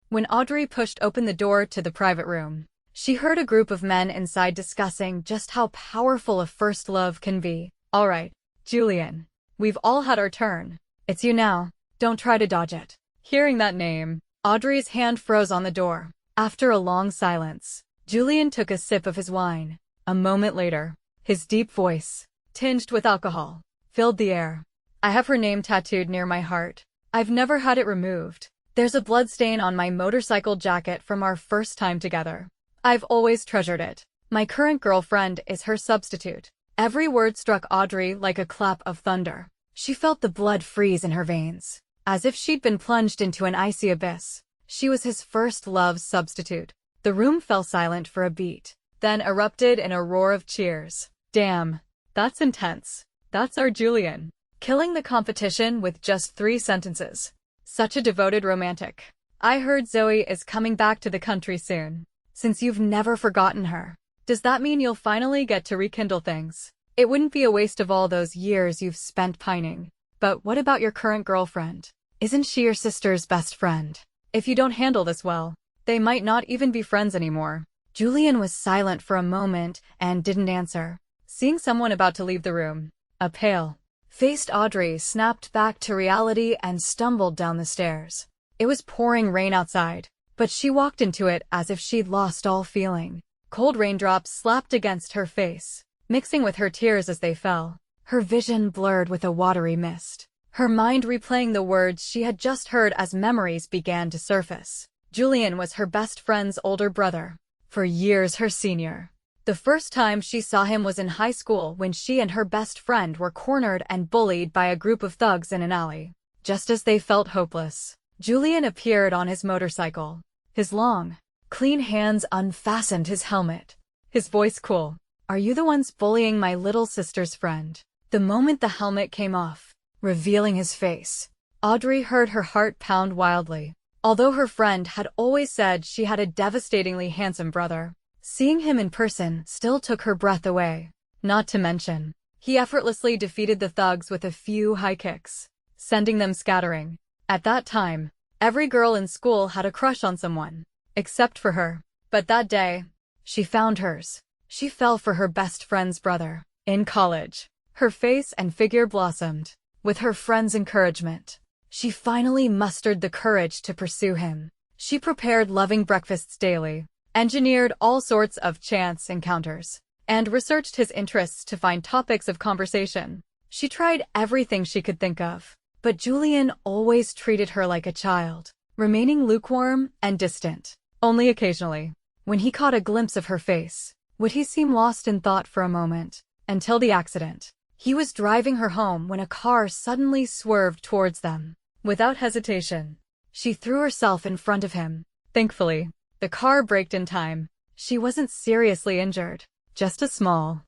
When Audrey pushed open the door to the private room, she heard a group of men inside discussing just how powerful a first love can be. "All right, Julian. We've all had our turn. It's you now. Don't try to dodge it." Hearing that name, Audrey's hand froze on the door. After a long silence, Julian took a sip of his wine. A moment later, his deep voice, tinged with alcohol, filled the air. "I have her name tattooed near my heart. I've never had it removed. There's a blood stain on my motorcycle jacket from our first time together. I've always treasured it. My current girlfriend is her substitute." Every word struck Audrey like a clap of thunder. She felt the blood freeze in her veins, as if she'd been plunged into an icy abyss. She was his first love's substitute. The room fell silent for a beat, then erupted in a roar of cheers. "Damn, that's intense. That's our Julian. Killing the competition with just 3 sentences. Such a devoted romantic. I heard Zoe is coming back to the country soon. Since you've never forgotten her, does that mean you'll finally get to rekindle things? It wouldn't be a waste of all those years you've spent pining. But what about your current girlfriend? Isn't she your sister's best friend? If you don't handle this well, they might not even be friends anymore." Julian was silent for a moment and didn't answer, seeing someone about to leave the room. A pale-faced Audrey snapped back to reality and stumbled down the stairs. It was pouring rain outside, but she walked into it as if she'd lost all feeling. Cold raindrops slapped against her face, mixing with her tears as they fell. Her vision blurred with a watery mist, her mind replaying the words she had just heard as memories began to surface. Julian was her best friend's older brother, for years her senior. The first time she saw him was in high school when she and her best friend were cornered and bullied by a group of thugs in an alley. Just as they felt hopeless, Julian appeared on his motorcycle. His long, clean hands unfastened his helmet, his voice cool. "Are you the ones bullying my little sister's friend?" The moment the helmet came off, revealing his face, Audrey heard her heart pound wildly. Although her friend had always said she had a devastatingly handsome brother, seeing him in person still took her breath away. Not to mention, he effortlessly defeated the thugs with a few high kicks, sending them scattering. At that time, every girl in school had a crush on someone, except for her. But that day, she found hers. She fell for her best friend's brother. In college, her face and figure blossomed. With her friend's encouragement, she finally mustered the courage to pursue him. She prepared loving breakfasts daily, engineered all sorts of chance encounters, and researched his interests to find topics of conversation. She tried everything she could think of, but Julian always treated her like a child, remaining lukewarm and distant. Only occasionally, when he caught a glimpse of her face, would he seem lost in thought for a moment. Until the accident. He was driving her home when a car suddenly swerved towards them. Without hesitation, she threw herself in front of him. Thankfully, the car braked in time. She wasn't seriously injured, just a small,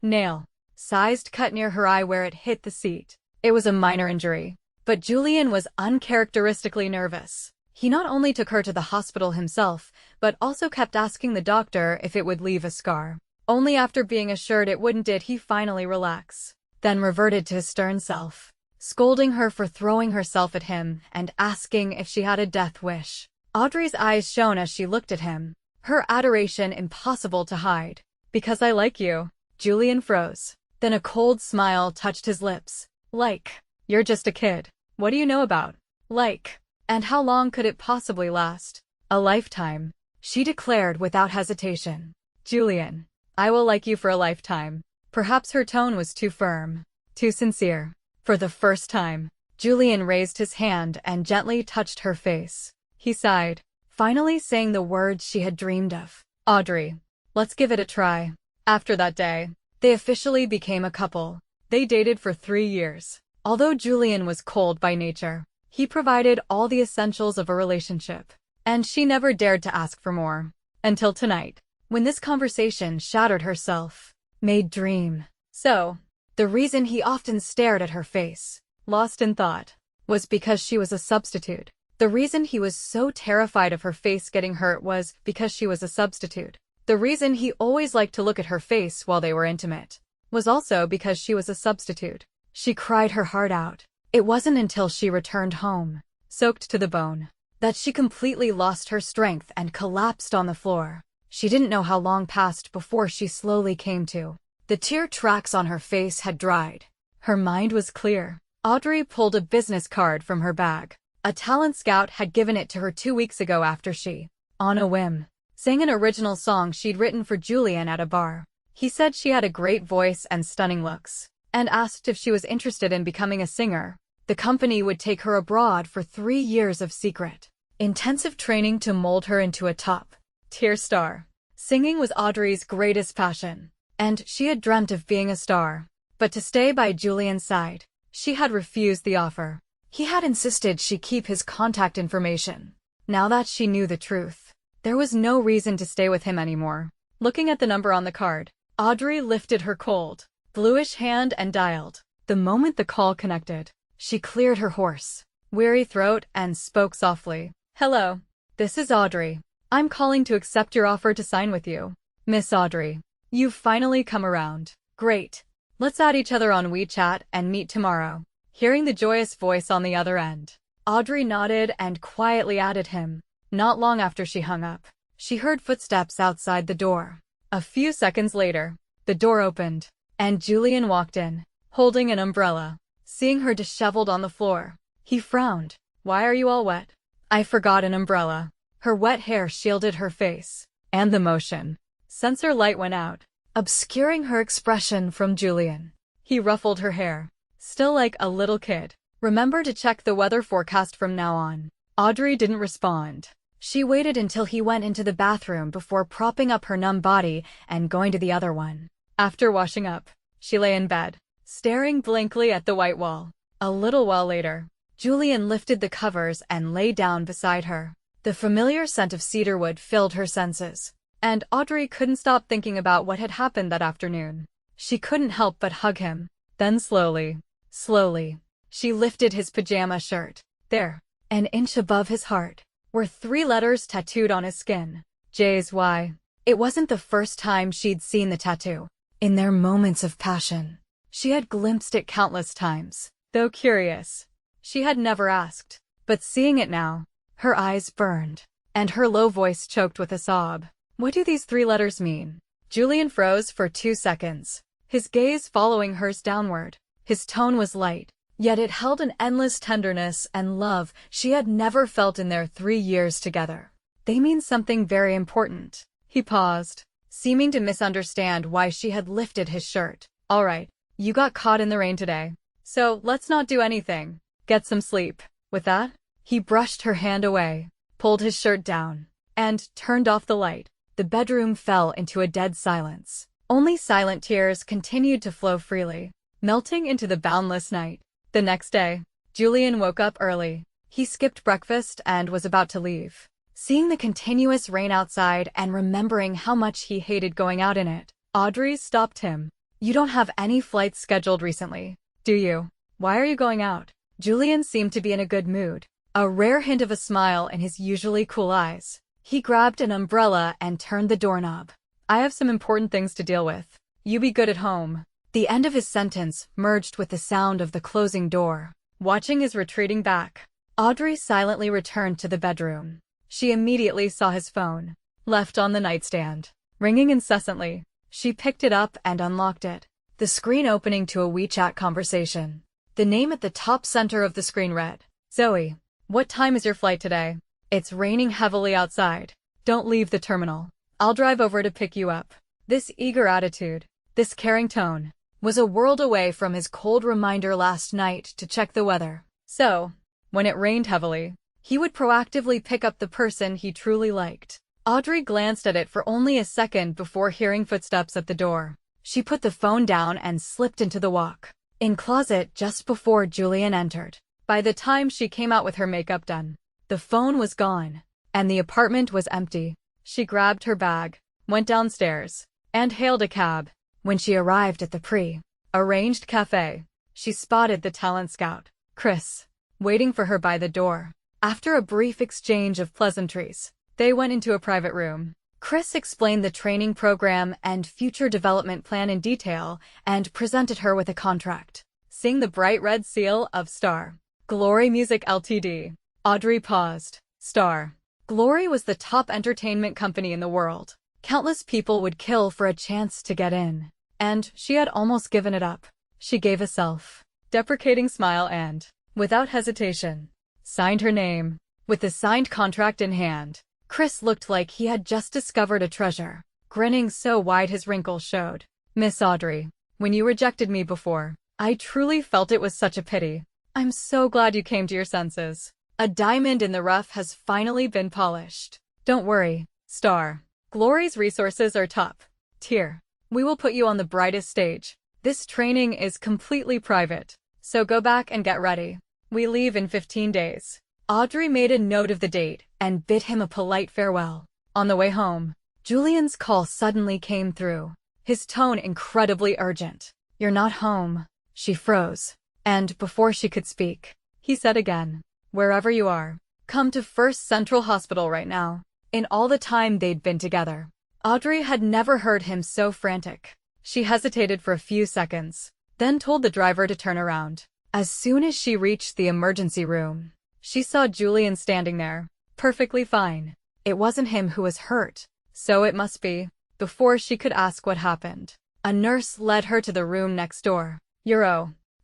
nail-sized cut near her eye where it hit the seat. It was a minor injury, but Julian was uncharacteristically nervous. He not only took her to the hospital himself, but also kept asking the doctor if it would leave a scar. Only after being assured it wouldn't did he finally relax, then reverted to his stern self, scolding her for throwing herself at him and asking if she had a death wish. Audrey's eyes shone as she looked at him, her adoration impossible to hide. "Because I like you." Julian froze. Then a cold smile touched his lips. "Like, you're just a kid. What do you know about like? And how long could it possibly last?" "A lifetime," she declared without hesitation. "Julian, I will like you for a lifetime." Perhaps her tone was too firm, too sincere. For the first time, Julian raised his hand and gently touched her face. He sighed, finally saying the words she had dreamed of. "Audrey, let's give it a try." After that day, they officially became a couple. They dated for 3 years. Although Julian was cold by nature, he provided all the essentials of a relationship, and she never dared to ask for more. Until tonight, when this conversation shattered her self-made dream. So, the reason he often stared at her face, lost in thought, was because she was a substitute. The reason he was so terrified of her face getting hurt was because she was a substitute. The reason he always liked to look at her face while they were intimate was also because she was a substitute. She cried her heart out. It wasn't until she returned home, soaked to the bone, that she completely lost her strength and collapsed on the floor. She didn't know how long passed before she slowly came to. The tear tracks on her face had dried. Her mind was clear. Audrey pulled a business card from her bag. A talent scout had given it to her 2 weeks ago after she, on a whim, sang an original song she'd written for Julian at a bar. He said she had a great voice and stunning looks, and asked if she was interested in becoming a singer. The company would take her abroad for 3 years of secret, intensive training to mold her into a top-tier star. Singing was Audrey's greatest passion, and she had dreamt of being a star. But to stay by Julian's side, she had refused the offer. He had insisted she keep his contact information. Now that she knew the truth, there was no reason to stay with him anymore. Looking at the number on the card, Audrey lifted her cold, bluish hand and dialed. The moment the call connected, she cleared her hoarse, weary throat and spoke softly. "Hello, this is Audrey. I'm calling to accept your offer to sign with you. Miss Audrey, you've finally come around. Great. Let's add each other on WeChat and meet tomorrow." Hearing the joyous voice on the other end, Audrey nodded and quietly added him. Not long after she hung up, she heard footsteps outside the door. A few seconds later, the door opened, and Julian walked in, holding an umbrella. Seeing her disheveled on the floor, he frowned. "Why are you all wet?" "I forgot an umbrella." Her wet hair shielded her face, and the motion sensor light went out, obscuring her expression from Julian. He ruffled her hair, still like a little kid. "Remember to check the weather forecast from now on." Audrey didn't respond. She waited until he went into the bathroom before propping up her numb body and going to the other one. After washing up, she lay in bed, staring blankly at the white wall. A little while later, Julian lifted the covers and lay down beside her. The familiar scent of cedarwood filled her senses, and Audrey couldn't stop thinking about what had happened that afternoon. She couldn't help but hug him. Then slowly, she lifted his pajama shirt. There, an inch above his heart, were 3 letters tattooed on his skin. J's Y. It wasn't the first time she'd seen the tattoo. In their moments of passion, she had glimpsed it countless times. Though curious, she had never asked. But seeing it now, her eyes burned, and her low voice choked with a sob. "What do these 3 letters mean?" Julian froze for 2 seconds, his gaze following hers downward. His tone was light, yet it held an endless tenderness and love she had never felt in their 3 years together. "They mean something very important." He paused, seeming to misunderstand why she had lifted his shirt. "All right, you got caught in the rain today, so let's not do anything. Get some sleep." With that, he brushed her hand away, pulled his shirt down, and turned off the light. The bedroom fell into a dead silence. Only silent tears continued to flow freely, melting into the boundless night. The next day, Julian woke up early. He skipped breakfast and was about to leave. Seeing the continuous rain outside and remembering how much he hated going out in it, Audrey stopped him. "You don't have any flights scheduled recently, do you? Why are you going out?" Julian seemed to be in a good mood, a rare hint of a smile in his usually cool eyes. He grabbed an umbrella and turned the doorknob. "I have some important things to deal with. You be good at home." The end of his sentence merged with the sound of the closing door. Watching his retreating back, Audrey silently returned to the bedroom. She immediately saw his phone, left on the nightstand, ringing incessantly. She picked it up and unlocked it, the screen opening to a WeChat conversation. The name at the top center of the screen read, "Zoe, what time is your flight today? It's raining heavily outside. Don't leave the terminal. I'll drive over to pick you up." This eager attitude, this caring tone, was a world away from his cold reminder last night to check the weather. So, when it rained heavily, he would proactively pick up the person he truly liked. Audrey glanced at it for only a second before hearing footsteps at the door. She put the phone down and slipped into the walk-in closet just before Julian entered. By the time she came out with her makeup done, the phone was gone, and the apartment was empty. She grabbed her bag, went downstairs, and hailed a cab. When she arrived at the pre-arranged cafe, she spotted the talent scout, Chris, waiting for her by the door. After a brief exchange of pleasantries, they went into a private room. Chris explained the training program and future development plan in detail and presented her with a contract. Seeing the bright red seal of Star Glory Music Ltd., Audrey paused, Star. Glory was the top entertainment company in the world. Countless people would kill for a chance to get in. And she had almost given it up. She gave a self-deprecating smile and, without hesitation, signed her name. With the signed contract in hand, Chris looked like he had just discovered a treasure, grinning so wide his wrinkles showed. Miss Audrey, when you rejected me before, I truly felt it was such a pity. I'm so glad you came to your senses. A diamond in the rough has finally been polished. Don't worry, Star. Glory's resources are top tier. We will put you on the brightest stage. This training is completely private, so go back and get ready. We leave in 15 days. Audrey made a note of the date and bid him a polite farewell. On the way home, Julian's call suddenly came through, his tone incredibly urgent. You're not home. She froze, and before she could speak, he said again, wherever you are, come to First Central Hospital right now. In all the time they'd been together, Audrey had never heard him so frantic. She hesitated for a few seconds, then told the driver to turn around. As soon as she reached the emergency room, she saw Julian standing there, perfectly fine. It wasn't him who was hurt, so it must be. Before she could ask what happened, a nurse led her to the room next door.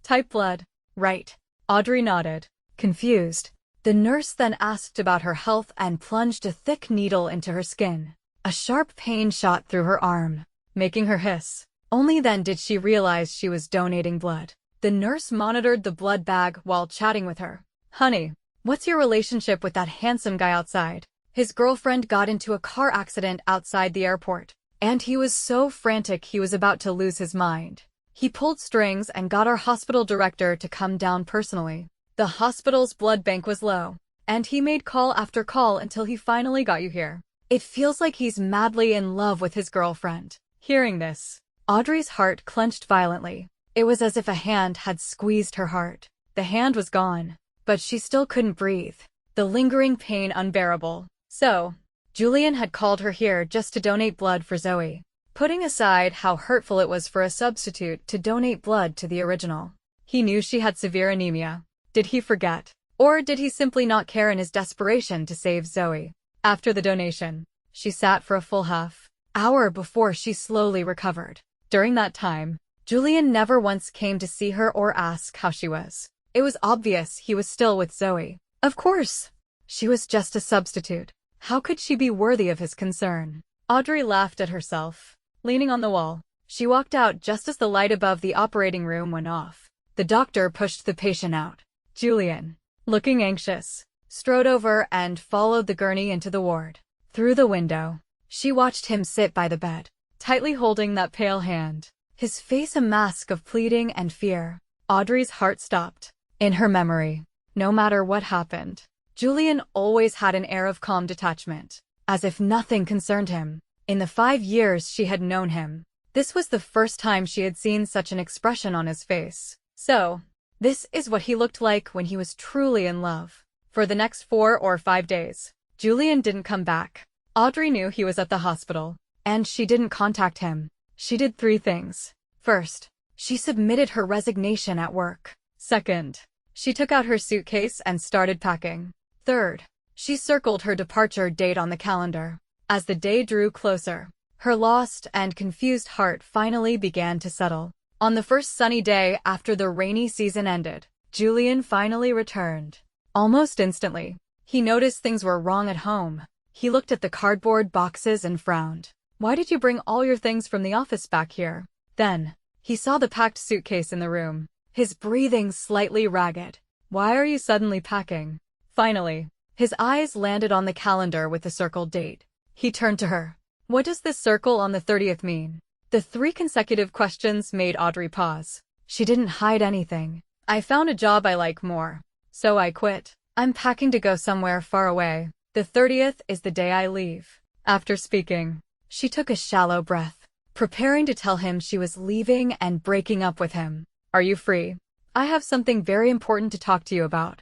Type blood, right? Audrey nodded, confused. The nurse then asked about her health and plunged a thick needle into her skin. A sharp pain shot through her arm, making her hiss. Only then did she realize she was donating blood. The nurse monitored the blood bag while chatting with her. Honey, what's your relationship with that handsome guy outside? His girlfriend got into a car accident outside the airport, and he was so frantic he was about to lose his mind. He pulled strings and got our hospital director to come down personally. The hospital's blood bank was low, and he made call after call until he finally got you here. It feels like he's madly in love with his girlfriend. Hearing this, Audrey's heart clenched violently. It was as if a hand had squeezed her heart. The hand was gone, but she still couldn't breathe, the lingering pain unbearable. So, Julian had called her here just to donate blood for Zoe, putting aside how hurtful it was for a substitute to donate blood to the original. He knew she had severe anemia. Did he forget? Or did he simply not care in his desperation to save Zoe? After the donation, she sat for a full half-hour before she slowly recovered. During that time, Julian never once came to see her or ask how she was. It was obvious he was still with Zoe. Of course, she was just a substitute. How could she be worthy of his concern? Audrey laughed at herself, leaning on the wall. She walked out just as the light above the operating room went off. The doctor pushed the patient out. Julian, looking anxious, strode over and followed the gurney into the ward. Through the window, she watched him sit by the bed, tightly holding that pale hand, his face a mask of pleading and fear. Audrey's heart stopped. In her memory, no matter what happened, Julian always had an air of calm detachment, as if nothing concerned him. In the 5 years she had known him, this was the first time she had seen such an expression on his face. So, this is what he looked like when he was truly in love. For the next 4 or 5 days, Julian didn't come back. Audrey knew he was at the hospital, and she didn't contact him. She did 3 things. First, she submitted her resignation at work. Second, she took out her suitcase and started packing. Third, she circled her departure date on the calendar. As the day drew closer, her lost and confused heart finally began to settle. On the first sunny day after the rainy season ended, Julian finally returned. Almost instantly, he noticed things were wrong at home. He looked at the cardboard boxes and frowned. Why did you bring all your things from the office back here? Then, he saw the packed suitcase in the room, his breathing slightly ragged. Why are you suddenly packing? Finally, his eyes landed on the calendar with the circled date. He turned to her. What does this circle on the 30th mean? The 3 consecutive questions made Audrey pause. She didn't hide anything. I found a job I like more, so I quit. I'm packing to go somewhere far away. The 30th is the day I leave. After speaking, she took a shallow breath, preparing to tell him she was leaving and breaking up with him. Are you free? I have something very important to talk to you about.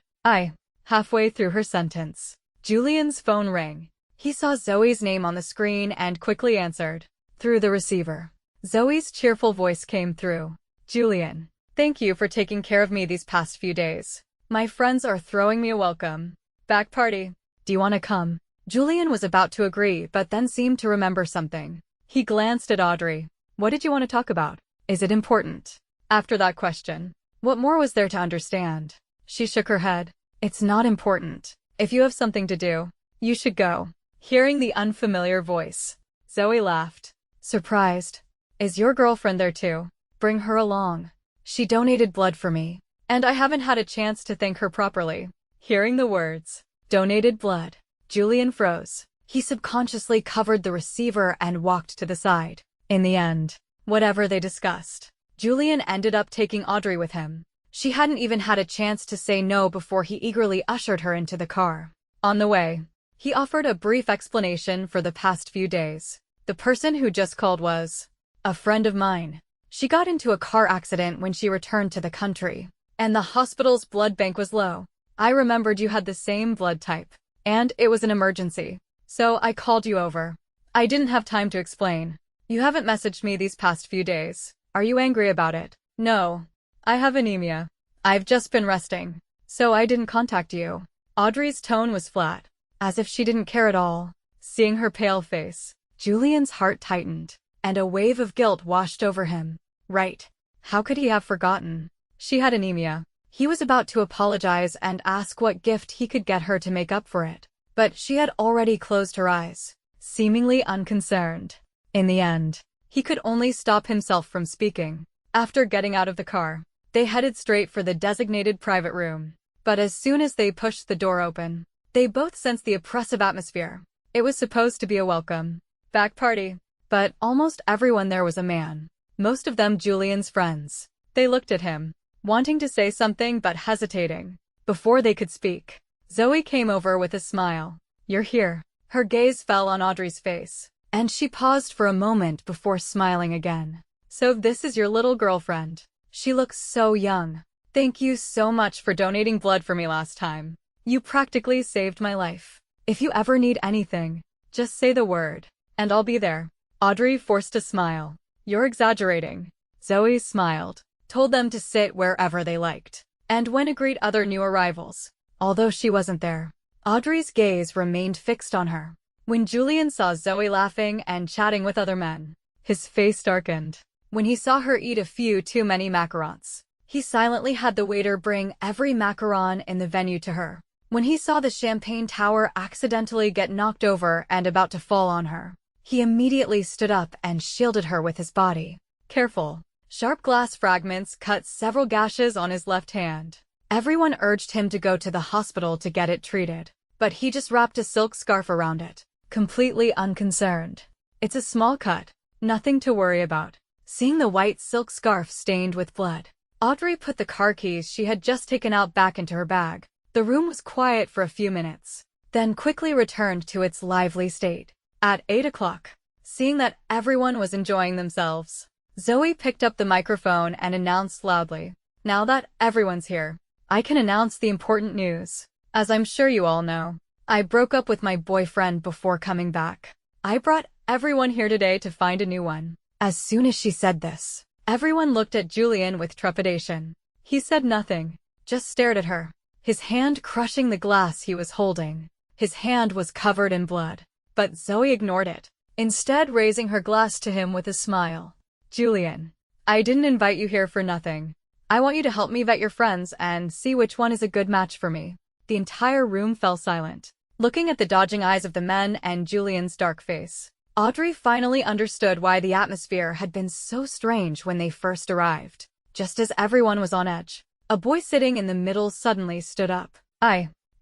Halfway through her sentence, Julian's phone rang. He saw Zoe's name on the screen and quickly answered. Through the receiver, Zoe's cheerful voice came through. Julian, thank you for taking care of me these past few days. My friends are throwing me a welcome back party. Do you want to come? Julian was about to agree but then seemed to remember something. He glanced at Audrey. What did you want to talk about? Is it important? After that question, what more was there to understand? She shook her head. It's not important. If you have something to do, you should go. Hearing the unfamiliar voice, Zoe laughed. Surprised. Is your girlfriend there too? Bring her along. She donated blood for me, and I haven't had a chance to thank her properly. Hearing the words, donated blood, Julian froze. He subconsciously covered the receiver and walked to the side. In the end, whatever they discussed, Julian ended up taking Audrey with him. She hadn't even had a chance to say no before he eagerly ushered her into the car. On the way, he offered a brief explanation for the past few days. The person who just called was a friend of mine. She got into a car accident when she returned to the country, and the hospital's blood bank was low. I remembered you had the same blood type, and it was an emergency, so I called you over. I didn't have time to explain. You haven't messaged me these past few days. Are you angry about it? No. I have anemia. I've just been resting, so I didn't contact you. Audrey's tone was flat, as if she didn't care at all. Seeing her pale face, Julian's heart tightened, and a wave of guilt washed over him. Right. How could he have forgotten? She had anemia. He was about to apologize and ask what gift he could get her to make up for it, but she had already closed her eyes, seemingly unconcerned. In the end, he could only stop himself from speaking. After getting out of the car, they headed straight for the designated private room. But as soon as they pushed the door open, they both sensed the oppressive atmosphere. It was supposed to be a welcome back party, but almost everyone there was a man, most of them Julian's friends. They looked at him, wanting to say something but hesitating. Before they could speak, Zoe came over with a smile. You're here. Her gaze fell on Audrey's face, and she paused for a moment before smiling again. So this is your little girlfriend. She looks so young. Thank you so much for donating blood for me last time. You practically saved my life. If you ever need anything, just say the word, and I'll be there. Audrey forced a smile. You're exaggerating. Zoe smiled, told them to sit wherever they liked, and went to greet other new arrivals. Although she wasn't there, Audrey's gaze remained fixed on her. When Julian saw Zoe laughing and chatting with other men, his face darkened. When he saw her eat a few too many macarons, he silently had the waiter bring every macaron in the venue to her. When he saw the champagne tower accidentally get knocked over and about to fall on her, he immediately stood up and shielded her with his body. Careful. Sharp glass fragments cut several gashes on his left hand. Everyone urged him to go to the hospital to get it treated, but he just wrapped a silk scarf around it, completely unconcerned. It's a small cut. Nothing to worry about. Seeing the white silk scarf stained with blood, Audrey put the car keys she had just taken out back into her bag. The room was quiet for a few minutes, then quickly returned to its lively state. At 8 o'clock, seeing that everyone was enjoying themselves, Zoe picked up the microphone and announced loudly, now that everyone's here, I can announce the important news. As I'm sure you all know, I broke up with my boyfriend before coming back. I brought everyone here today to find a new one. As soon as she said this, everyone looked at Julian with trepidation. He said nothing, just stared at her, his hand crushing the glass he was holding. His hand was covered in blood, but Zoe ignored it, instead raising her glass to him with a smile. Julian, I didn't invite you here for nothing. I want you to help me vet your friends and see which one is a good match for me. The entire room fell silent, looking at the dodging eyes of the men and Julian's dark face. Audrey finally understood why the atmosphere had been so strange when they first arrived. Just as everyone was on edge, a boy sitting in the middle suddenly stood up.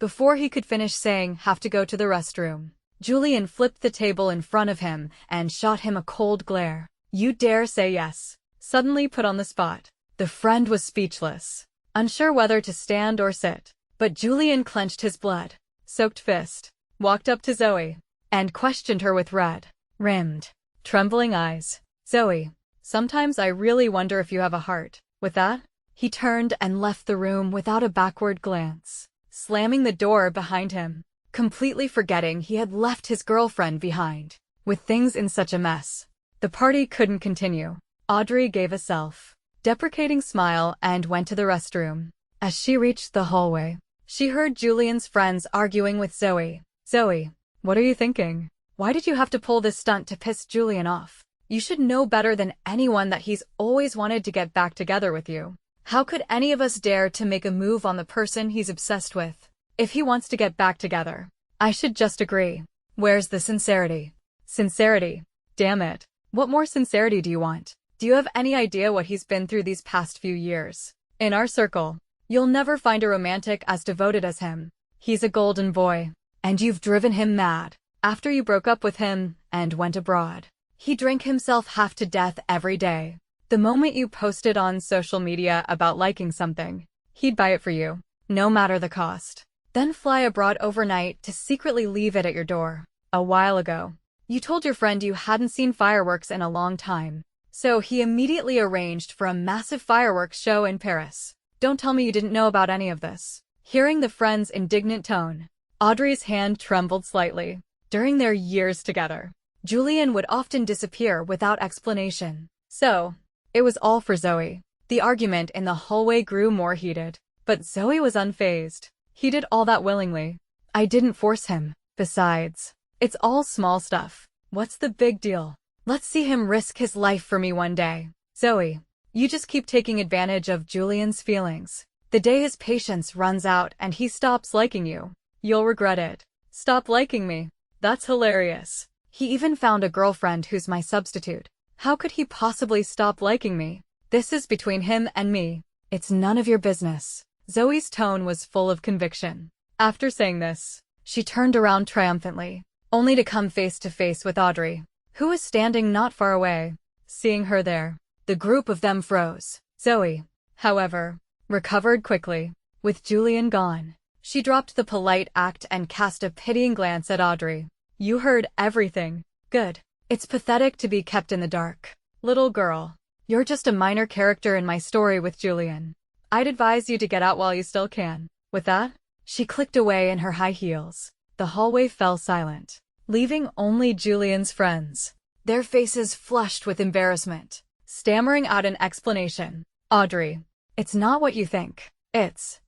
Before he could finish saying, have to go to the restroom, Julian flipped the table in front of him and shot him a cold glare. You dare say yes? Suddenly put on the spot. The friend was speechless, unsure whether to stand or sit. But Julian clenched his blood-soaked fist, walked up to Zoe, and questioned her with red-rimmed, trembling eyes. Zoe, sometimes I really wonder if you have a heart. With that, he turned and left the room without a backward glance, slamming the door behind him, completely forgetting he had left his girlfriend behind. With things in such a mess, the party couldn't continue. Audrey gave a self-deprecating smile and went to the restroom. As she reached the hallway, she heard Julian's friends arguing with Zoe. Zoe, what are you thinking? Why did you have to pull this stunt to piss Julian off? You should know better than anyone that he's always wanted to get back together with you. How could any of us dare to make a move on the person he's obsessed with? If he wants to get back together, I should just agree. Where's the sincerity? Sincerity? Damn it. What more sincerity do you want? Do you have any idea what he's been through these past few years? In our circle, you'll never find a romantic as devoted as him. He's a golden boy, and you've driven him mad. After you broke up with him and went abroad, he drank himself half to death every day. The moment you posted on social media about liking something, he'd buy it for you, no matter the cost. Then fly abroad overnight to secretly leave it at your door. A while ago, you told your friend you hadn't seen fireworks in a long time, so he immediately arranged for a massive fireworks show in Paris. Don't tell me you didn't know about any of this. Hearing the friend's indignant tone, Audrey's hand trembled slightly. During their years together, Julian would often disappear without explanation. So, it was all for Zoe. The argument in the hallway grew more heated, but Zoe was unfazed. He did all that willingly. I didn't force him. Besides, it's all small stuff. What's the big deal? Let's see him risk his life for me one day. Zoe, you just keep taking advantage of Julian's feelings. The day his patience runs out and he stops liking you, you'll regret it. Stop liking me. That's hilarious. He even found a girlfriend who's my substitute. How could he possibly stop liking me? This is between him and me. It's none of your business. Zoe's tone was full of conviction. After saying this, she turned around triumphantly, only to come face to face with Audrey, who was standing not far away. Seeing her there, the group of them froze. Zoe, however, recovered quickly. With Julian gone, she dropped the polite act and cast a pitying glance at Audrey. You heard everything. Good. It's pathetic to be kept in the dark. Little girl, you're just a minor character in my story with Julian. I'd advise you to get out while you still can. With that, she clicked away in her high heels. The hallway fell silent, leaving only Julian's friends, their faces flushed with embarrassment, stammering out an explanation. Audrey, it's not what you think. It's.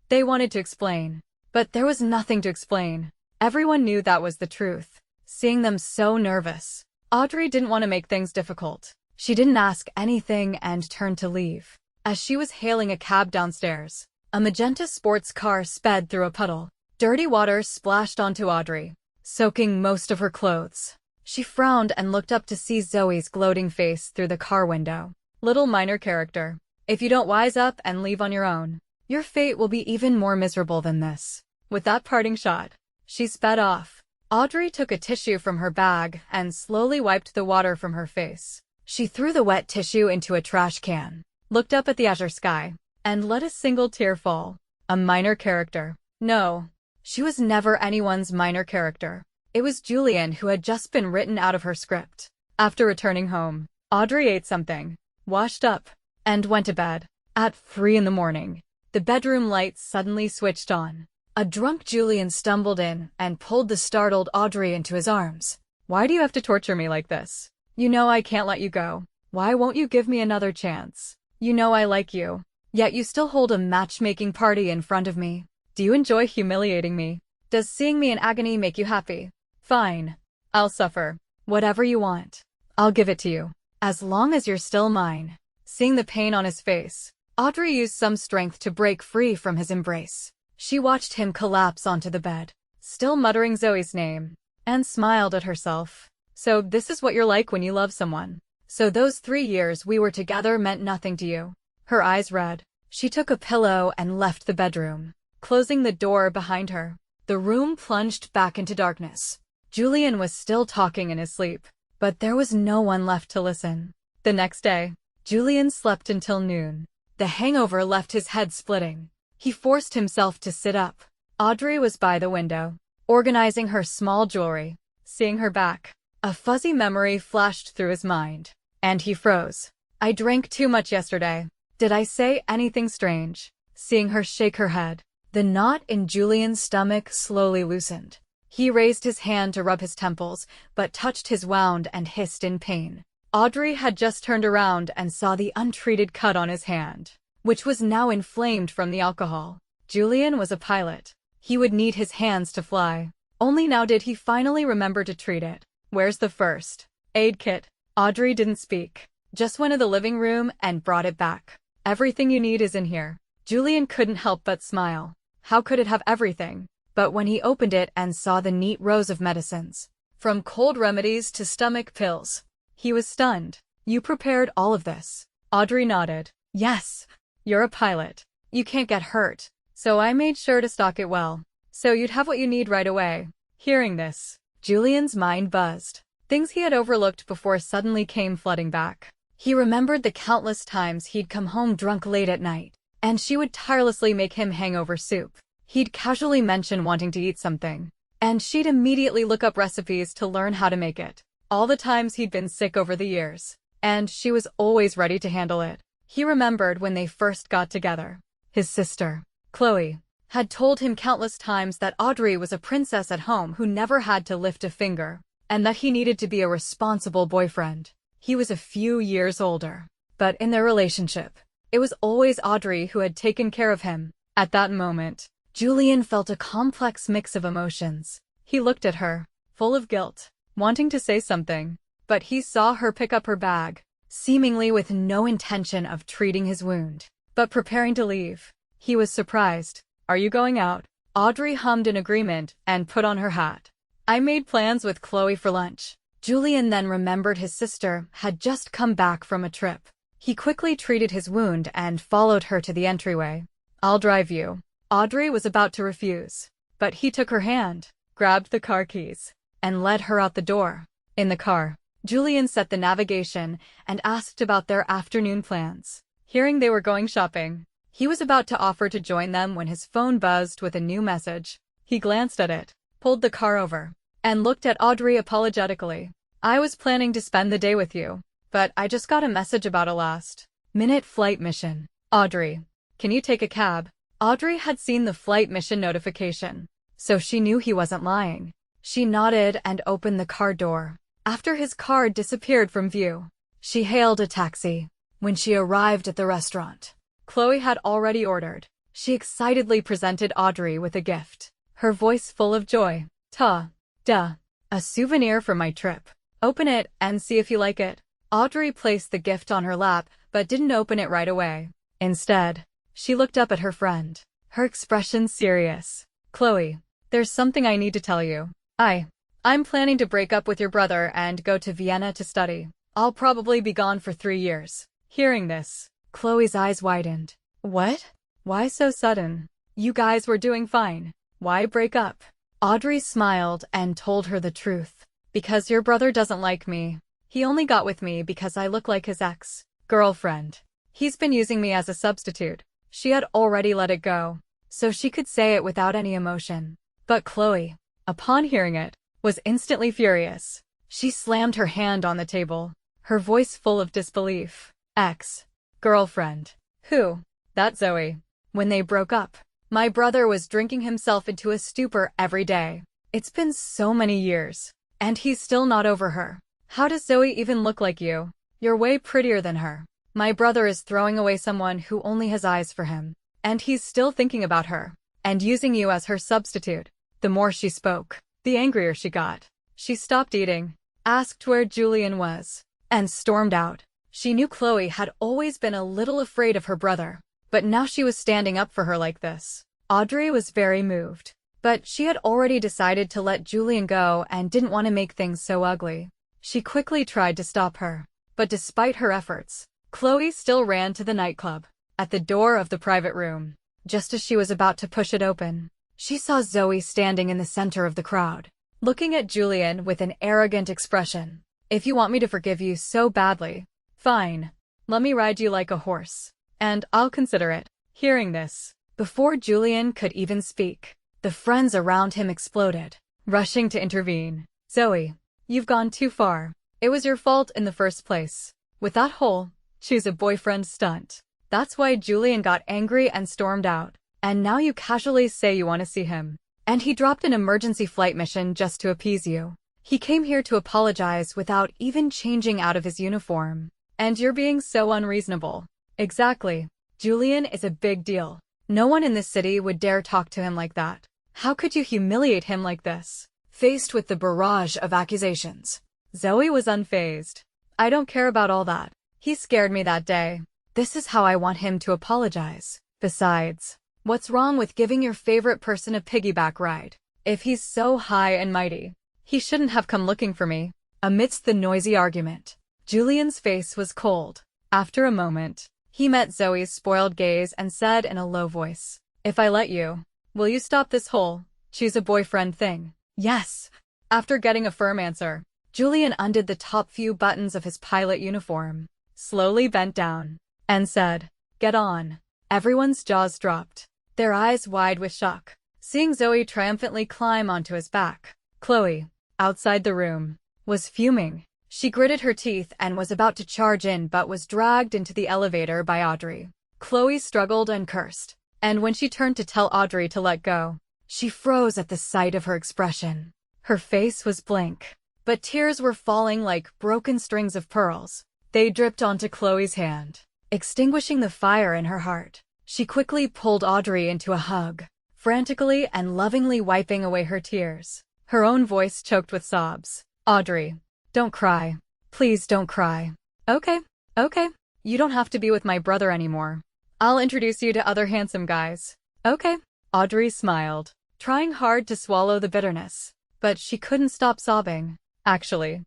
They wanted to explain, but there was nothing to explain. Everyone knew that was the truth. Seeing them so nervous, Audrey didn't want to make things difficult. She didn't ask anything and turned to leave. As she was hailing a cab downstairs, a magenta sports car sped through a puddle. Dirty water splashed onto Audrey, soaking most of her clothes. She frowned and looked up to see Zoe's gloating face through the car window. Little minor character, if you don't wise up and leave on your own, your fate will be even more miserable than this. With that parting shot, she sped off. Audrey took a tissue from her bag and slowly wiped the water from her face. She threw the wet tissue into a trash can, looked up at the azure sky, and let a single tear fall. A minor character. No, she was never anyone's minor character. It was Julian who had just been written out of her script. After returning home, Audrey ate something, washed up, and went to bed. At 3 in the morning, the bedroom lights suddenly switched on. A drunk Julian stumbled in and pulled the startled Audrey into his arms. Why do you have to torture me like this? You know I can't let you go. Why won't you give me another chance? You know I like you, yet you still hold a matchmaking party in front of me. Do you enjoy humiliating me? Does seeing me in agony make you happy? Fine. I'll suffer. Whatever you want, I'll give it to you, as long as you're still mine. Seeing the pain on his face, Audrey used some strength to break free from his embrace. She watched him collapse onto the bed, still muttering Zoe's name, and smiled at herself. So this is what you're like when you love someone. So those 3 years we were together meant nothing to you. Her eyes red. She took a pillow and left the bedroom, closing the door behind her. The room plunged back into darkness. Julian was still talking in his sleep, but there was no one left to listen. The next day, Julian slept until noon. The hangover left his head splitting. He forced himself to sit up. Audrey was by the window, organizing her small jewelry. Seeing her back, a fuzzy memory flashed through his mind, and he froze. I drank too much yesterday. Did I say anything strange? Seeing her shake her head, the knot in Julian's stomach slowly loosened. He raised his hand to rub his temples, but touched his wound and hissed in pain. Audrey had just turned around and saw the untreated cut on his hand, which was now inflamed from the alcohol. Julian was a pilot. He would need his hands to fly. Only now did he finally remember to treat it. Where's the first aid kit? Audrey didn't speak. Just went to the living room and brought it back. Everything you need is in here. Julian couldn't help but smile. How could it have everything? But when he opened it and saw the neat rows of medicines, from cold remedies to stomach pills, he was stunned. You prepared all of this? Audrey nodded. Yes. You're a pilot. You can't get hurt. So I made sure to stock it well, so you'd have what you need right away. Hearing this, Julian's mind buzzed. Things he had overlooked before suddenly came flooding back. He remembered the countless times he'd come home drunk late at night, and she would tirelessly make him hangover soup. He'd casually mention wanting to eat something, and she'd immediately look up recipes to learn how to make it. All the times he'd been sick over the years, and she was always ready to handle it. He remembered when they first got together. His sister, Chloe, had told him countless times that Audrey was a princess at home who never had to lift a finger, and that he needed to be a responsible boyfriend. He was a few years older, but in their relationship, it was always Audrey who had taken care of him. At that moment, Julian felt a complex mix of emotions. He looked at her, full of guilt, wanting to say something, but he saw her pick up her bag, seemingly with no intention of treating his wound, but preparing to leave. He was surprised. Are you going out? Audrey hummed in agreement and put on her hat. I made plans with Chloe for lunch. Julian then remembered his sister had just come back from a trip. He quickly treated his wound and followed her to the entryway. I'll drive you. Audrey was about to refuse, but he took her hand, grabbed the car keys, and led her out the door. In the car, Julian set the navigation and asked about their afternoon plans. Hearing they were going shopping, he was about to offer to join them when his phone buzzed with a new message. He glanced at it, pulled the car over, and looked at Audrey apologetically. I was planning to spend the day with you, but I just got a message about a last-minute flight mission. Audrey, can you take a cab? Audrey had seen the flight mission notification, so she knew he wasn't lying. She nodded and opened the car door. After his car disappeared from view, she hailed a taxi. When she arrived at the restaurant, Chloe had already ordered. She excitedly presented Audrey with a gift, her voice full of joy. A souvenir from my trip. Open it and see if you like it. Audrey placed the gift on her lap, but didn't open it right away. Instead, she looked up at her friend, her expression serious. Chloe, there's something I need to tell you. I'm planning to break up with your brother and go to Vienna to study. I'll probably be gone for 3 years. Hearing this, Chloe's eyes widened. What? Why so sudden? You guys were doing fine. Why break up? Audrey smiled and told her the truth. Because your brother doesn't like me. He only got with me because I look like his ex-girlfriend. He's been using me as a substitute. She had already let it go, so she could say it without any emotion. But Chloe, upon hearing it, was instantly furious. She slammed her hand on the table, her voice full of disbelief. Ex-girlfriend. Who? That Zoe. When they broke up, my brother was drinking himself into a stupor every day. It's been so many years, and he's still not over her. How does Zoe even look like you? You're way prettier than her. My brother is throwing away someone who only has eyes for him, and he's still thinking about her, and using you as her substitute. The more she spoke, the angrier she got. She stopped eating, asked where Julian was, and stormed out. She knew Chloe had always been a little afraid of her brother, but now she was standing up for her like this. Audrey was very moved, but she had already decided to let Julian go and didn't want to make things so ugly. She quickly tried to stop her, but despite her efforts, Chloe still ran to the nightclub. At the door of the private room, just as she was about to push it open, she saw Zoe standing in the center of the crowd, looking at Julian with an arrogant expression. If you want me to forgive you so badly, fine. Let me ride you like a horse, and I'll consider it. Hearing this, before Julian could even speak, the friends around him exploded, rushing to intervene. Zoe, you've gone too far. It was your fault in the first place. With that whole choose a boyfriend stunt. That's why Julian got angry and stormed out. And now you casually say you want to see him. And he dropped an emergency flight mission just to appease you. He came here to apologize without even changing out of his uniform. And you're being so unreasonable. Exactly. Julian is a big deal. No one in this city would dare talk to him like that. How could you humiliate him like this? Faced with the barrage of accusations, Zoe was unfazed. I don't care about all that. He scared me that day. This is how I want him to apologize. Besides, what's wrong with giving your favorite person a piggyback ride? If he's so high and mighty, he shouldn't have come looking for me. Amidst the noisy argument, Julian's face was cold. After a moment, he met Zoe's spoiled gaze and said in a low voice, "If I let you, will you stop this whole choose a boyfriend thing?" Yes. After getting a firm answer, Julian undid the top few buttons of his pilot uniform, slowly bent down, and said, "Get on." Everyone's jaws dropped, their eyes wide with shock, seeing Zoe triumphantly climb onto his back. Chloe, outside the room, was fuming. She gritted her teeth and was about to charge in but was dragged into the elevator by Audrey. Chloe struggled and cursed, and when she turned to tell Audrey to let go, she froze at the sight of her expression. Her face was blank, but tears were falling like broken strings of pearls. They dripped onto Chloe's hand, extinguishing the fire in her heart. She quickly pulled Audrey into a hug, frantically and lovingly wiping away her tears. Her own voice choked with sobs. "Audrey, don't cry. Please don't cry. Okay, you don't have to be with my brother anymore. I'll introduce you to other handsome guys. Okay." Audrey smiled, trying hard to swallow the bitterness, but she couldn't stop sobbing. Actually,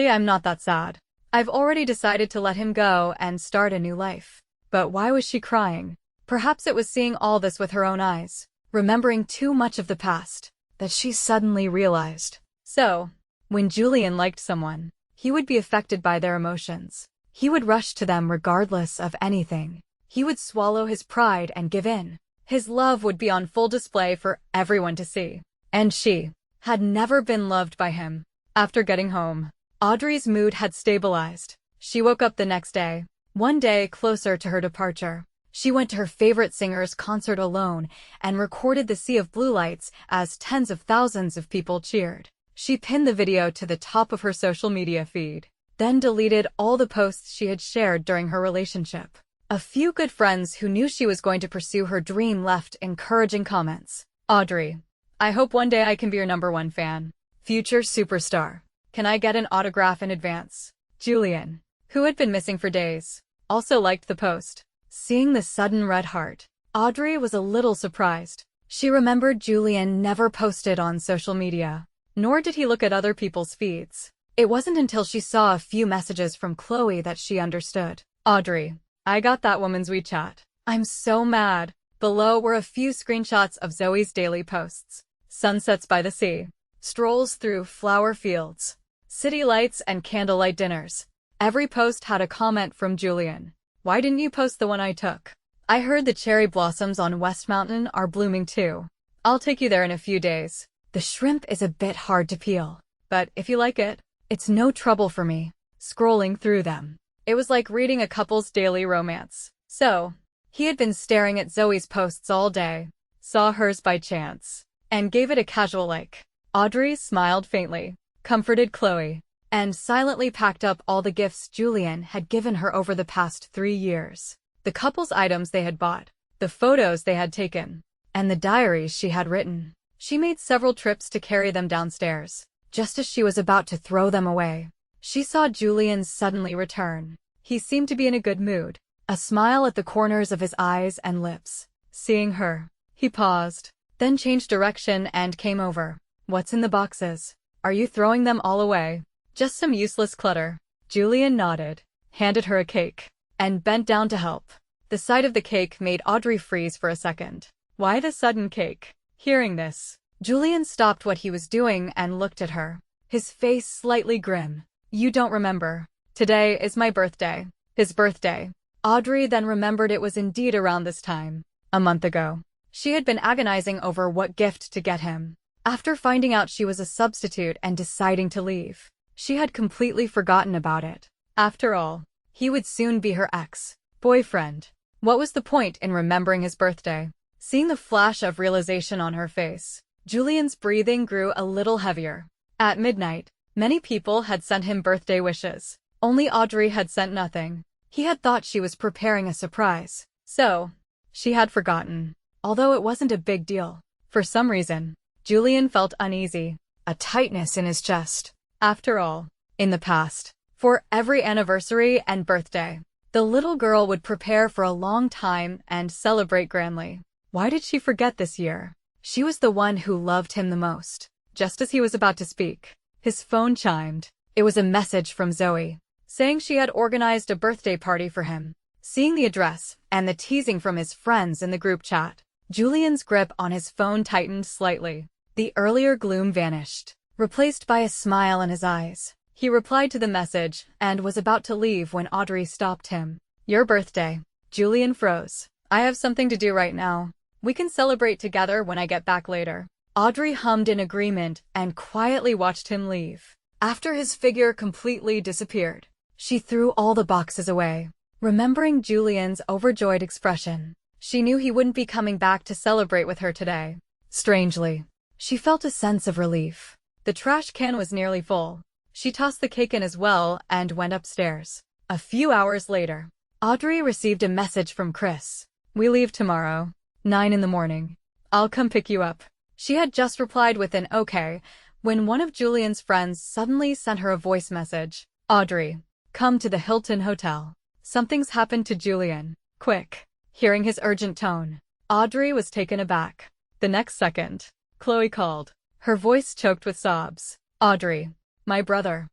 I'm not that sad. I've already decided to let him go and start a new life." But why was she crying? Perhaps it was seeing all this with her own eyes, remembering too much of the past, that she suddenly realized. So, when Julian liked someone, he would be affected by their emotions. He would rush to them regardless of anything. He would swallow his pride and give in. His love would be on full display for everyone to see. And she had never been loved by him. After getting home, Audrey's mood had stabilized. She woke up the next day, one day closer to her departure. She went to her favorite singer's concert alone and recorded the sea of blue lights as tens of thousands of people cheered. She pinned the video to the top of her social media feed, then deleted all the posts she had shared during her relationship. A few good friends who knew she was going to pursue her dream left encouraging comments. "Audrey, I hope one day I can be your #1 fan. Future superstar. Can I get an autograph in advance?" Julian, who had been missing for days, also liked the post. Seeing the sudden red heart, Audrey was a little surprised. She remembered Julian never posted on social media, nor did he look at other people's feeds. It wasn't until she saw a few messages from Chloe that she understood. "Audrey, I got that woman's WeChat. I'm so mad." Below were a few screenshots of Zoe's daily posts. Sunsets by the sea, strolls through flower fields, city lights and candlelight dinners. Every post had a comment from Julian. "Why didn't you post the one I took? I heard the cherry blossoms on West Mountain are blooming too. I'll take you there in a few days. The shrimp is a bit hard to peel, but if you like it, it's no trouble for me." Scrolling through them, it was like reading a couple's daily romance. So, he had been staring at Zoe's posts all day, saw hers by chance, and gave it a casual like. Audrey smiled faintly, comforted Chloe, and silently packed up all the gifts Julian had given her over the past 3 years. The couple's items they had bought, the photos they had taken, and the diaries she had written. She made several trips to carry them downstairs. Just as she was about to throw them away, she saw Julian suddenly return. He seemed to be in a good mood, a smile at the corners of his eyes and lips. Seeing her, he paused, then changed direction and came over. "What's in the boxes? Are you throwing them all away?" "Just some useless clutter." Julian nodded, handed her a cake, and bent down to help. The sight of the cake made Audrey freeze for a second. Why the sudden cake? Hearing this, Julian stopped what he was doing and looked at her, his face slightly grim. "You don't remember. Today is my birthday." His birthday. Audrey then remembered it was indeed around this time, a month ago. She had been agonizing over what gift to get him. After finding out she was a substitute and deciding to leave, she had completely forgotten about it. After all, he would soon be her ex-boyfriend. What was the point in remembering his birthday? Seeing the flash of realization on her face, Julian's breathing grew a little heavier. At midnight, many people had sent him birthday wishes. Only Audrey had sent nothing. He had thought she was preparing a surprise. So, she had forgotten. Although it wasn't a big deal. For some reason, Julian felt uneasy, a tightness in his chest. After all, in the past, for every anniversary and birthday, the little girl would prepare for a long time and celebrate grandly. Why did she forget this year? She was the one who loved him the most. Just as he was about to speak, his phone chimed. It was a message from Zoe, saying she had organized a birthday party for him. Seeing the address and the teasing from his friends in the group chat, Julian's grip on his phone tightened slightly. The earlier gloom vanished, replaced by a smile in his eyes. He replied to the message and was about to leave when Audrey stopped him. Your birthday. Julian froze. I have something to do right now. We can celebrate together when I get back later. Audrey hummed in agreement and quietly watched him leave. After his figure completely disappeared, she threw all the boxes away. Remembering Julian's overjoyed expression, she knew he wouldn't be coming back to celebrate with her today. Strangely, she felt a sense of relief. The trash can was nearly full. She tossed the cake in as well and went upstairs. A few hours later, Audrey received a message from Chris. We leave tomorrow, 9 in the morning. I'll come pick you up. She had just replied with an okay when one of Julian's friends suddenly sent her a voice message. Audrey, come to the Hilton Hotel. Something's happened to Julian. Quick. Hearing his urgent tone, Audrey was taken aback. The next second, Chloe called, her voice choked with sobs. Audrey, my brother,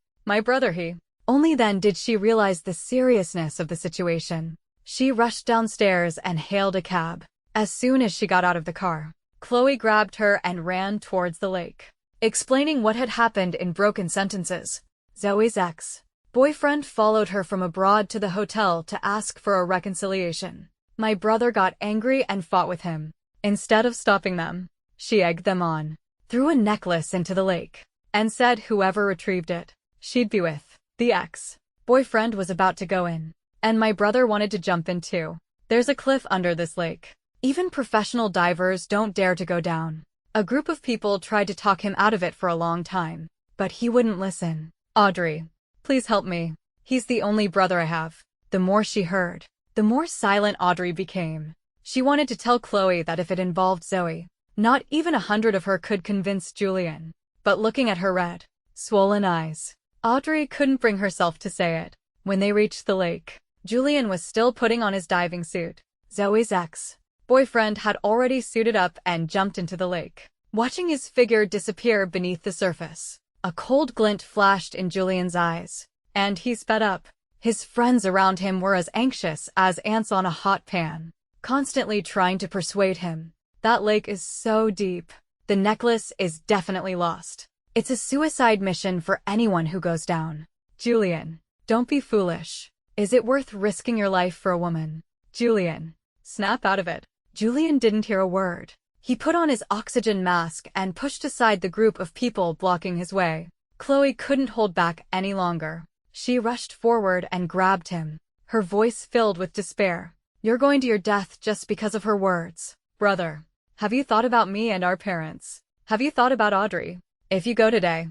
he. Only then did she realize the seriousness of the situation. She rushed downstairs and hailed a cab. As soon as she got out of the car, Chloe grabbed her and ran towards the lake, explaining what had happened in broken sentences. Zoe's ex-boyfriend followed her from abroad to the hotel to ask for a reconciliation. My brother got angry and fought with him. Instead of stopping them, she egged them on, threw a necklace into the lake, and said whoever retrieved it, she'd be with. The ex-boyfriend was about to go in, and my brother wanted to jump in too. There's a cliff under this lake. Even professional divers don't dare to go down. A group of people tried to talk him out of it for a long time, but he wouldn't listen. Audrey, please help me. He's the only brother I have. The more she heard, the more silent Audrey became. She wanted to tell Chloe that if it involved Zoe, not even 100 of her could convince Julian. But looking at her red, swollen eyes, Audrey couldn't bring herself to say it. When they reached the lake, Julian was still putting on his diving suit. Zoe's ex-boyfriend had already suited up and jumped into the lake. Watching his figure disappear beneath the surface, a cold glint flashed in Julian's eyes, and he sped up. His friends around him were as anxious as ants on a hot pan, constantly trying to persuade him. That lake is so deep. The necklace is definitely lost. It's a suicide mission for anyone who goes down. Julian, don't be foolish. Is it worth risking your life for a woman? Julian, snap out of it. Julian didn't hear a word. He put on his oxygen mask and pushed aside the group of people blocking his way. Chloe couldn't hold back any longer. She rushed forward and grabbed him, her voice filled with despair. You're going to your death just because of her words. Brother, have you thought about me and our parents? Have you thought about Audrey? If you go today,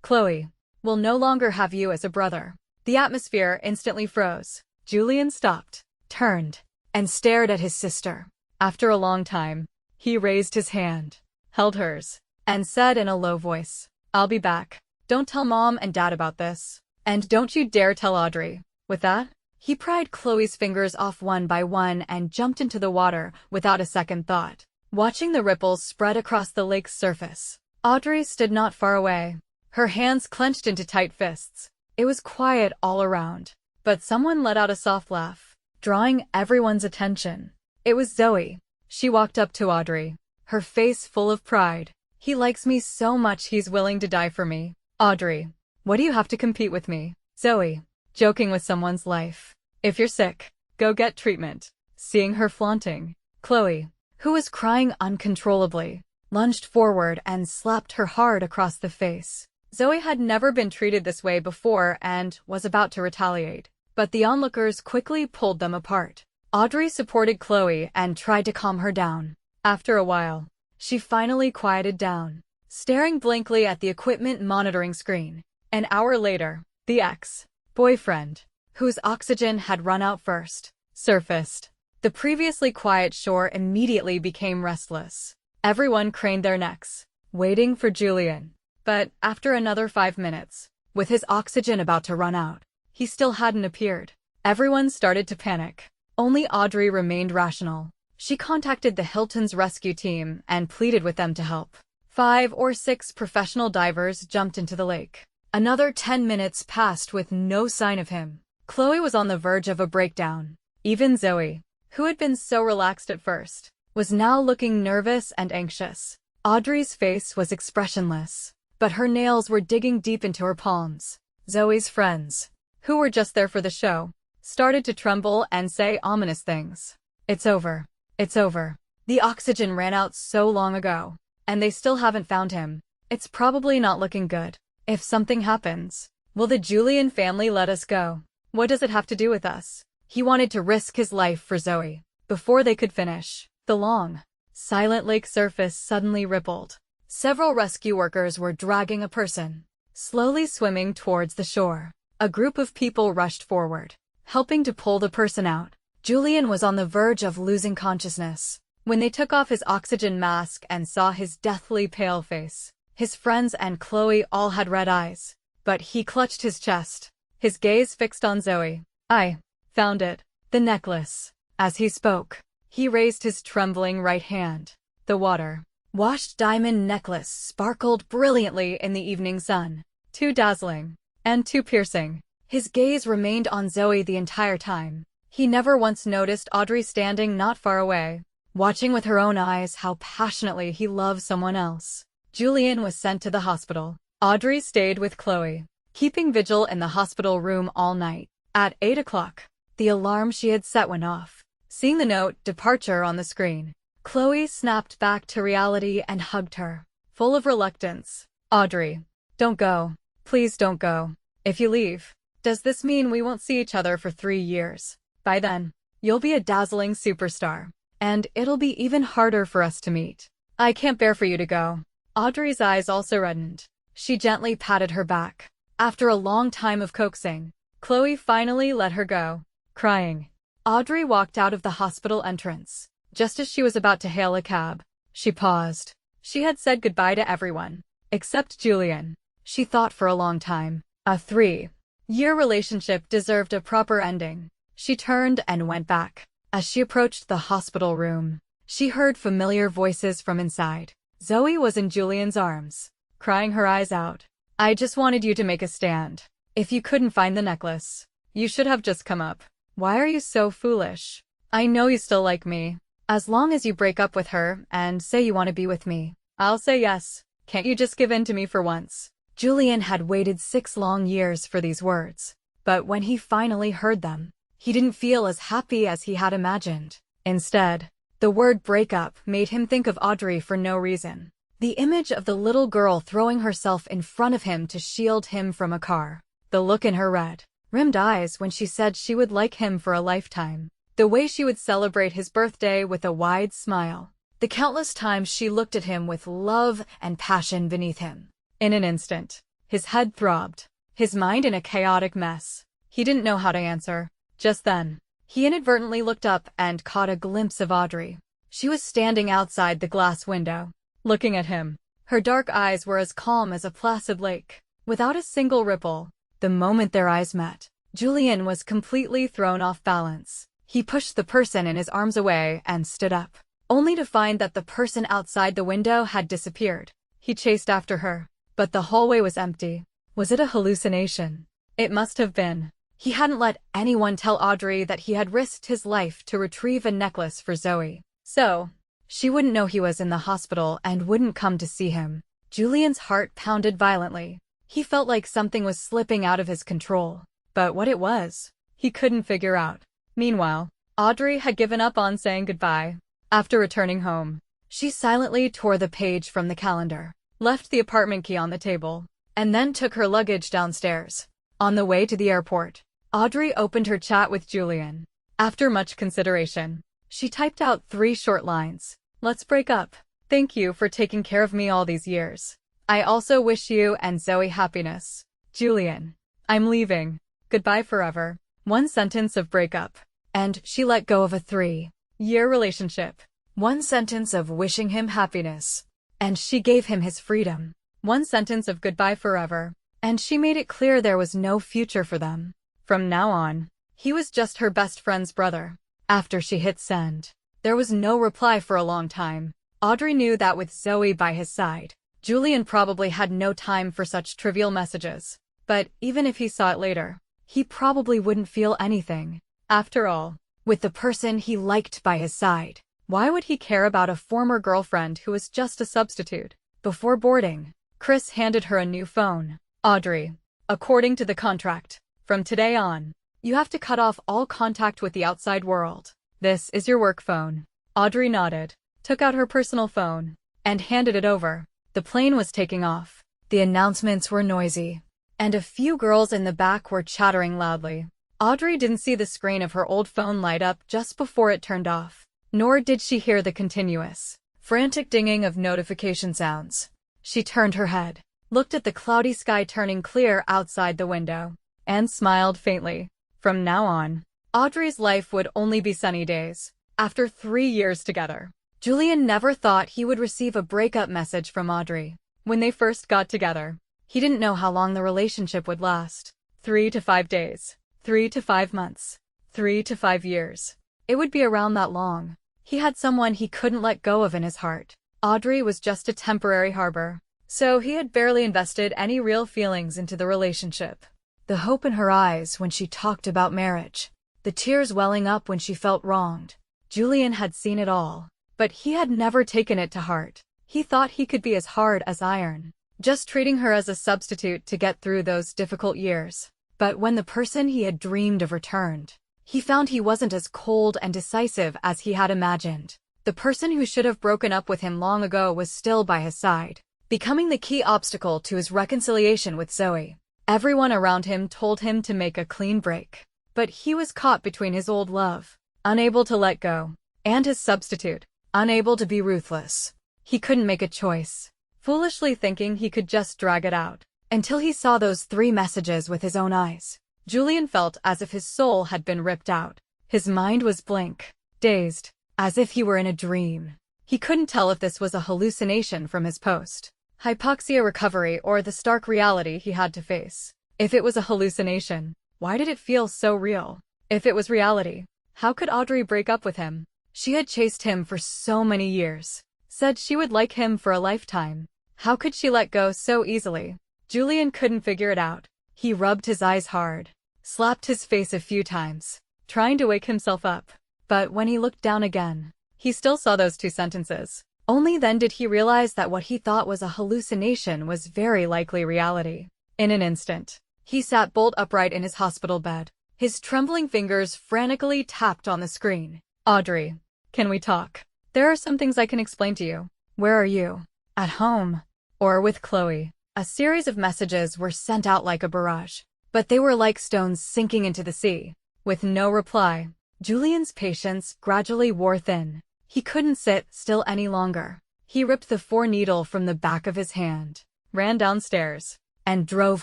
Chloe, will no longer have you as a brother. The atmosphere instantly froze. Julian stopped, turned, and stared at his sister. After a long time, he raised his hand, held hers, and said in a low voice, I'll be back. Don't tell Mom and Dad about this. And don't you dare tell Audrey. With that, he pried Chloe's fingers off one by one and jumped into the water without a second thought. Watching the ripples spread across the lake's surface, Audrey stood not far away, her hands clenched into tight fists. It was quiet all around, but someone let out a soft laugh, drawing everyone's attention. It was Zoe. She walked up to Audrey, her face full of pride. He likes me so much he's willing to die for me. Audrey, what do you have to compete with me? Zoe, joking with someone's life. If you're sick, go get treatment. Seeing her flaunting, Chloe, who was crying uncontrollably, lunged forward and slapped her hard across the face. Zoe had never been treated this way before and was about to retaliate, but the onlookers quickly pulled them apart. Audrey supported Chloe and tried to calm her down. After a while, she finally quieted down, staring blankly at the equipment monitoring screen. An hour later, the ex-boyfriend, whose oxygen had run out first, surfaced. The previously quiet shore immediately became restless. Everyone craned their necks, waiting for Julian. But after another 5 minutes, with his oxygen about to run out, he still hadn't appeared. Everyone started to panic. Only Audrey remained rational. She contacted the Hilton's rescue team and pleaded with them to help. 5 or 6 professional divers jumped into the lake. Another 10 minutes passed with no sign of him. Chloe was on the verge of a breakdown. Even Zoe, who had been so relaxed at first, was now looking nervous and anxious. Audrey's face was expressionless, but her nails were digging deep into her palms. Zoe's friends, who were just there for the show, started to tremble and say ominous things. It's over. It's over. The oxygen ran out so long ago, and they still haven't found him. It's probably not looking good. If something happens, will the Julian family let us go? What does it have to do with us? He wanted to risk his life for Zoe. Before they could finish, the long, silent lake surface suddenly rippled. Several rescue workers were dragging a person, slowly swimming towards the shore. A group of people rushed forward, helping to pull the person out. Julian was on the verge of losing consciousness when they took off his oxygen mask and saw his deathly pale face. His friends and Chloe all had red eyes, but he clutched his chest, his gaze fixed on Zoe. I found it. The necklace. As he spoke, he raised his trembling right hand. The water-washed diamond necklace sparkled brilliantly in the evening sun. Too dazzling and too piercing. His gaze remained on Zoe the entire time. He never once noticed Audrey standing not far away, watching with her own eyes how passionately he loved someone else. Julian was sent to the hospital. Audrey stayed with Chloe, keeping vigil in the hospital room all night. At 8 o'clock, the alarm she had set went off. Seeing the note "Departure" on the screen, Chloe snapped back to reality and hugged her, full of reluctance. Audrey, don't go. Please don't go. If you leave, does this mean we won't see each other for 3 years? By then, you'll be a dazzling superstar, and it'll be even harder for us to meet. I can't bear for you to go. Audrey's eyes also reddened. She gently patted her back. After a long time of coaxing, Chloe finally let her go, crying. Audrey walked out of the hospital entrance. Just as she was about to hail a cab, she paused. She had said goodbye to everyone, except Julian. She thought for a long time. A 3-year relationship deserved a proper ending. She turned and went back. As she approached the hospital room, she heard familiar voices from inside. Zoe was in Julian's arms, crying her eyes out. I just wanted you to make a stand. If you couldn't find the necklace, you should have just come up. Why are you so foolish? I know you still like me. As long as you break up with her and say you want to be with me, I'll say yes. Can't you just give in to me for once? Julian had waited 6 long years for these words, but when he finally heard them, he didn't feel as happy as he had imagined. Instead, the word breakup made him think of Audrey for no reason. The image of the little girl throwing herself in front of him to shield him from a car. The look in her red-rimmed eyes when she said she would like him for a lifetime. The way she would celebrate his birthday with a wide smile. The countless times she looked at him with love and passion beneath him. In an instant, his head throbbed, his mind in a chaotic mess. He didn't know how to answer. Just then, he inadvertently looked up and caught a glimpse of Audrey. She was standing outside the glass window, looking at him. Her dark eyes were as calm as a placid lake, without a single ripple. The moment their eyes met, Julian was completely thrown off balance. He pushed the person in his arms away and stood up, only to find that the person outside the window had disappeared. He chased after her, but the hallway was empty. Was it a hallucination? It must have been. He hadn't let anyone tell Audrey that he had risked his life to retrieve a necklace for Zoe. So, she wouldn't know he was in the hospital and wouldn't come to see him. Julian's heart pounded violently. He felt like something was slipping out of his control, but what it was, he couldn't figure out. Meanwhile, Audrey had given up on saying goodbye. After returning home, she silently tore the page from the calendar, left the apartment key on the table, and then took her luggage downstairs. On the way to the airport, Audrey opened her chat with Julian. After much consideration, she typed out 3 short lines. Let's break up. Thank you for taking care of me all these years. I also wish you and Zoe happiness. Julian. I'm leaving. Goodbye forever. 1 sentence of breakup, and she let go of a 3-year relationship. One sentence of wishing him happiness, and she gave him his freedom. One sentence of goodbye forever, and she made it clear there was no future for them. From now on, he was just her best friend's brother. After she hit send, there was no reply for a long time. Audrey knew that with Zoe by his side, Julian probably had no time for such trivial messages. But even if he saw it later, he probably wouldn't feel anything. After all, with the person he liked by his side, why would he care about a former girlfriend who was just a substitute? Before boarding, Chris handed her a new phone. Audrey, according to the contract, from today on, you have to cut off all contact with the outside world. This is your work phone. Audrey nodded, took out her personal phone, and handed it over. The plane was taking off. The announcements were noisy, and a few girls in the back were chattering loudly. Audrey didn't see the screen of her old phone light up just before it turned off, nor did she hear the continuous, frantic dinging of notification sounds. She turned her head, looked at the cloudy sky turning clear outside the window, and smiled faintly. From now on, Audrey's life would only be sunny days. After 3 years together, Julian never thought he would receive a breakup message from Audrey. When they first got together, he didn't know how long the relationship would last. 3 to 5 days, 3 to 5 months, 3 to 5 years. It would be around that long. He had someone he couldn't let go of in his heart. Audrey was just a temporary harbor, so he had barely invested any real feelings into the relationship. The hope in her eyes when she talked about marriage, the tears welling up when she felt wronged. Julian had seen it all, but he had never taken it to heart. He thought he could be as hard as iron, just treating her as a substitute to get through those difficult years. But when the person he had dreamed of returned, he found he wasn't as cold and decisive as he had imagined. The person who should have broken up with him long ago was still by his side, becoming the key obstacle to his reconciliation with Zoe. Everyone around him told him to make a clean break, but he was caught between his old love, unable to let go, and his substitute, unable to be ruthless. He couldn't make a choice, foolishly thinking he could just drag it out, until he saw those 3 messages with his own eyes. Julian felt as if his soul had been ripped out. His mind was blank, dazed, as if he were in a dream. He couldn't tell if this was a hallucination from his post-hypoxia recovery or the stark reality he had to face. If it was a hallucination, why did it feel so real? If it was reality, how could Audrey break up with him? She had chased him for so many years, said she would like him for a lifetime. How could she let go so easily? Julian couldn't figure it out. He rubbed his eyes hard, slapped his face a few times, trying to wake himself up. But when he looked down again, he still saw those 2 sentences. Only then did he realize that what he thought was a hallucination was very likely reality. In an instant, he sat bolt upright in his hospital bed. His trembling fingers frantically tapped on the screen. Audrey, can we talk? There are some things I can explain to you. Where are you? At home? Or with Chloe? A series of messages were sent out like a barrage, but they were like stones sinking into the sea. With no reply, Julian's patience gradually wore thin. He couldn't sit still any longer. He ripped the 4 needle from the back of his hand, ran downstairs, and drove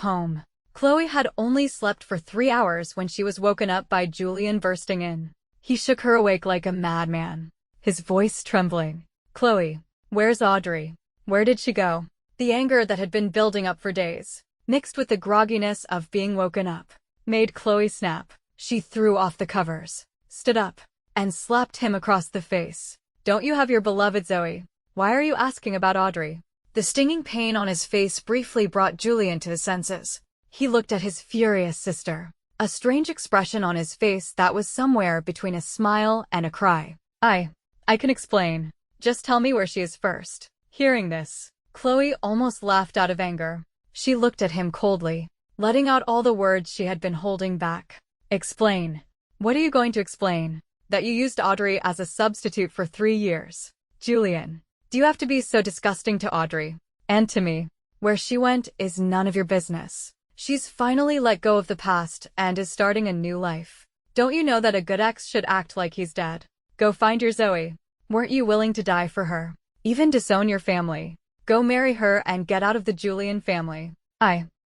home. Chloe had only slept for 3 hours when she was woken up by Julian bursting in. He shook her awake like a madman, his voice trembling. Chloe, where's Audrey? Where did she go? The anger that had been building up for days, mixed with the grogginess of being woken up, made Chloe snap. She threw off the covers, stood up, and slapped him across the face. Don't you have your beloved Zoe? Why are you asking about Audrey? The stinging pain on his face briefly brought Julian to his senses. He looked at his furious sister, a strange expression on his face that was somewhere between a smile and a cry. I can explain. Just tell me where she is first. Hearing this, Chloe almost laughed out of anger. She looked at him coldly, letting out all the words she had been holding back. Explain. What are you going to explain? That you used Audrey as a substitute for 3 years. Julian, do you have to be so disgusting to Audrey? And to me? Where she went is none of your business. She's finally let go of the past and is starting a new life. Don't you know that a good ex should act like he's dead? Go find your Zoe. Weren't you willing to die for her? Even disown your family? Go marry her and get out of the Julian family.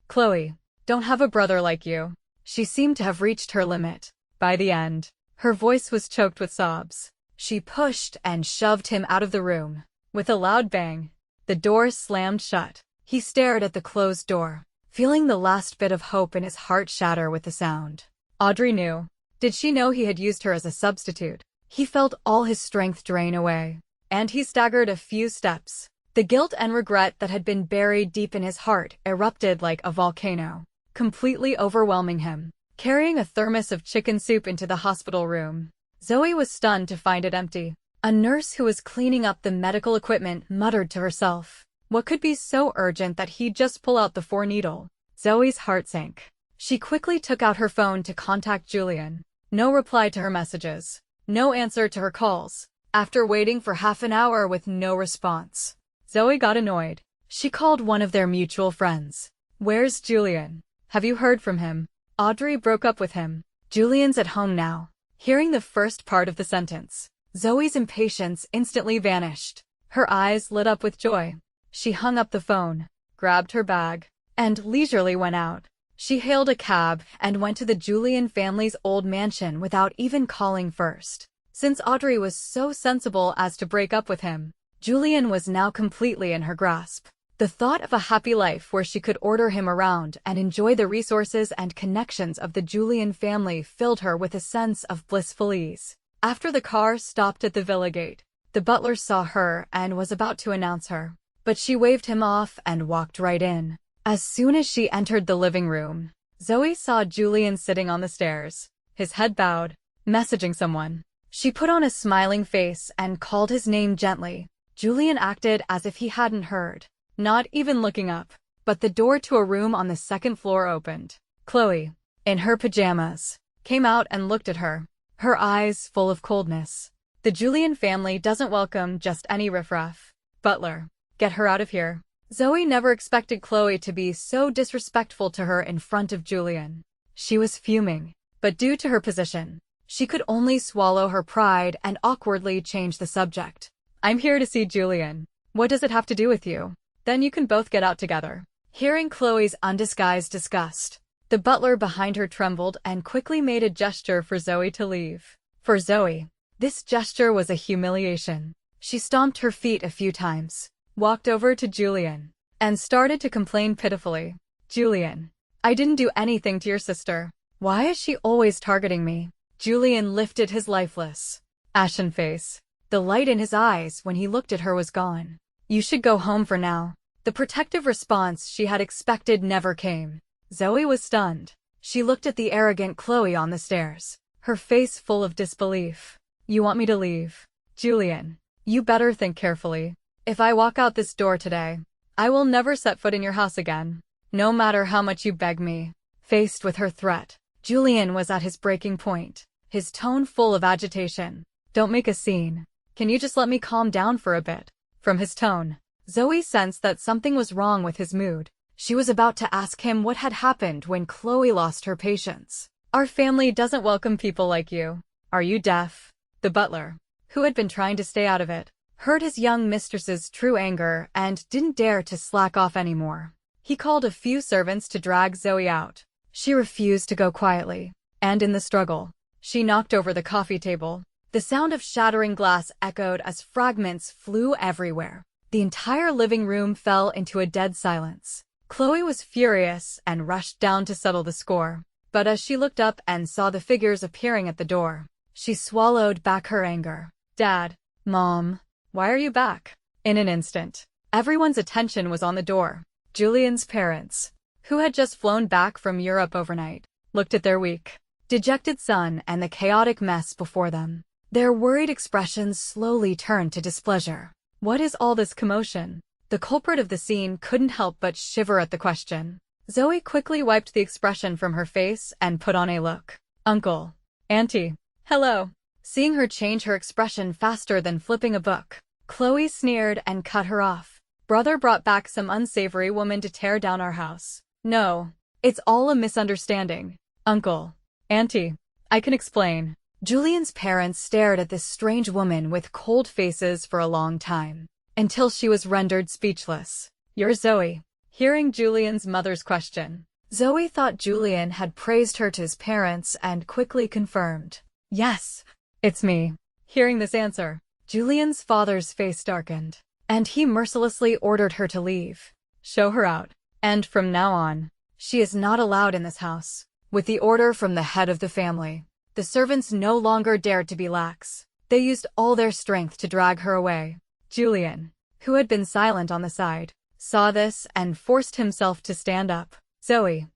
Chloe, don't have a brother like you. She seemed to have reached her limit. By the end, her voice was choked with sobs. She pushed and shoved him out of the room. With a loud bang, the door slammed shut. He stared at the closed door, feeling the last bit of hope in his heart shatter with the sound. Audrey knew. Did she know he had used her as a substitute? He felt all his strength drain away, and he staggered a few steps. The guilt and regret that had been buried deep in his heart erupted like a volcano, completely overwhelming him. Carrying a thermos of chicken soup into the hospital room, Zoe was stunned to find it empty. A nurse who was cleaning up the medical equipment muttered to herself, "What could be so urgent that he'd just pull out the 4-needle?" Zoe's heart sank. She quickly took out her phone to contact Julian. No reply to her messages. No answer to her calls. After waiting for half an hour with no response, Zoe got annoyed. She called one of their mutual friends. "Where's Julian? Have you heard from him?" Audrey broke up with him. "Julian's at home now." Hearing the first part of the sentence, Zoe's impatience instantly vanished. Her eyes lit up with joy. She hung up the phone, grabbed her bag, and leisurely went out. She hailed a cab and went to the Julian family's old mansion without even calling first. Since Audrey was so sensible as to break up with him, Julian was now completely in her grasp. The thought of a happy life where she could order him around and enjoy the resources and connections of the Julian family filled her with a sense of blissful ease. After the car stopped at the villa gate, the butler saw her and was about to announce her, but she waved him off and walked right in. As soon as she entered the living room, Zoe saw Julian sitting on the stairs, his head bowed, messaging someone. She put on a smiling face and called his name gently. Julian acted as if he hadn't heard, not even looking up, but the door to a room on the second floor opened. Chloe, in her pajamas, came out and looked at her, her eyes full of coldness. "The Julian family doesn't welcome just any riffraff. Butler, get her out of here." Zoe never expected Chloe to be so disrespectful to her in front of Julian. She was fuming, but due to her position, she could only swallow her pride and awkwardly change the subject. "I'm here to see Julian. What does it have to do with you? Then you can both get out together." Hearing Chloe's undisguised disgust, the butler behind her trembled and quickly made a gesture for Zoe to leave. For Zoe, this gesture was a humiliation. She stomped her feet a few times, walked over to Julian, and started to complain pitifully. "Julian, I didn't do anything to your sister. Why is she always targeting me?" Julian lifted his lifeless, ashen face. The light in his eyes when he looked at her was gone. "You should go home for now." The protective response she had expected never came. Zoe was stunned. She looked at the arrogant Chloe on the stairs, her face full of disbelief. "You want me to leave? Julian, you better think carefully. If I walk out this door today, I will never set foot in your house again, no matter how much you beg me." Faced with her threat, Julian was at his breaking point, his tone full of agitation. "Don't make a scene. Can you just let me calm down for a bit?" From his tone, Zoe sensed that something was wrong with his mood. She was about to ask him what had happened when Chloe lost her patience. "Our family doesn't welcome people like you. Are you deaf?" The butler, who had been trying to stay out of it, heard his young mistress's true anger and didn't dare to slack off anymore. He called a few servants to drag Zoe out. She refused to go quietly, and in the struggle, she knocked over the coffee table. The sound of shattering glass echoed as fragments flew everywhere. The entire living room fell into a dead silence. Chloe was furious and rushed down to settle the score. But as she looked up and saw the figures appearing at the door, she swallowed back her anger. "Dad, Mom, why are you back?" In an instant, everyone's attention was on the door. Julian's parents, who had just flown back from Europe overnight, looked at their weak, dejected son and the chaotic mess before them. Their worried expressions slowly turned to displeasure. "What is all this commotion?" The culprit of the scene couldn't help but shiver at the question. Zoe quickly wiped the expression from her face and put on a look. "Uncle, Auntie, hello." Seeing her change her expression faster than flipping a book, Chloe sneered and cut her off. "Brother brought back some unsavory woman to tear down our house. No, it's all a misunderstanding. Uncle, Auntie, I can explain." Julian's parents stared at this strange woman with cold faces for a long time, until she was rendered speechless. "You're Zoe." Hearing Julian's mother's question, Zoe thought Julian had praised her to his parents and quickly confirmed. "Yes, it's me." Hearing this answer, Julian's father's face darkened, and he mercilessly ordered her to leave. Show her out. And from now on, she is not allowed in this house. With the order from the head of the family, the servants no longer dared to be lax. They used all their strength to drag her away. Julian, who had been silent on the side, saw this and forced himself to stand up. Zoe.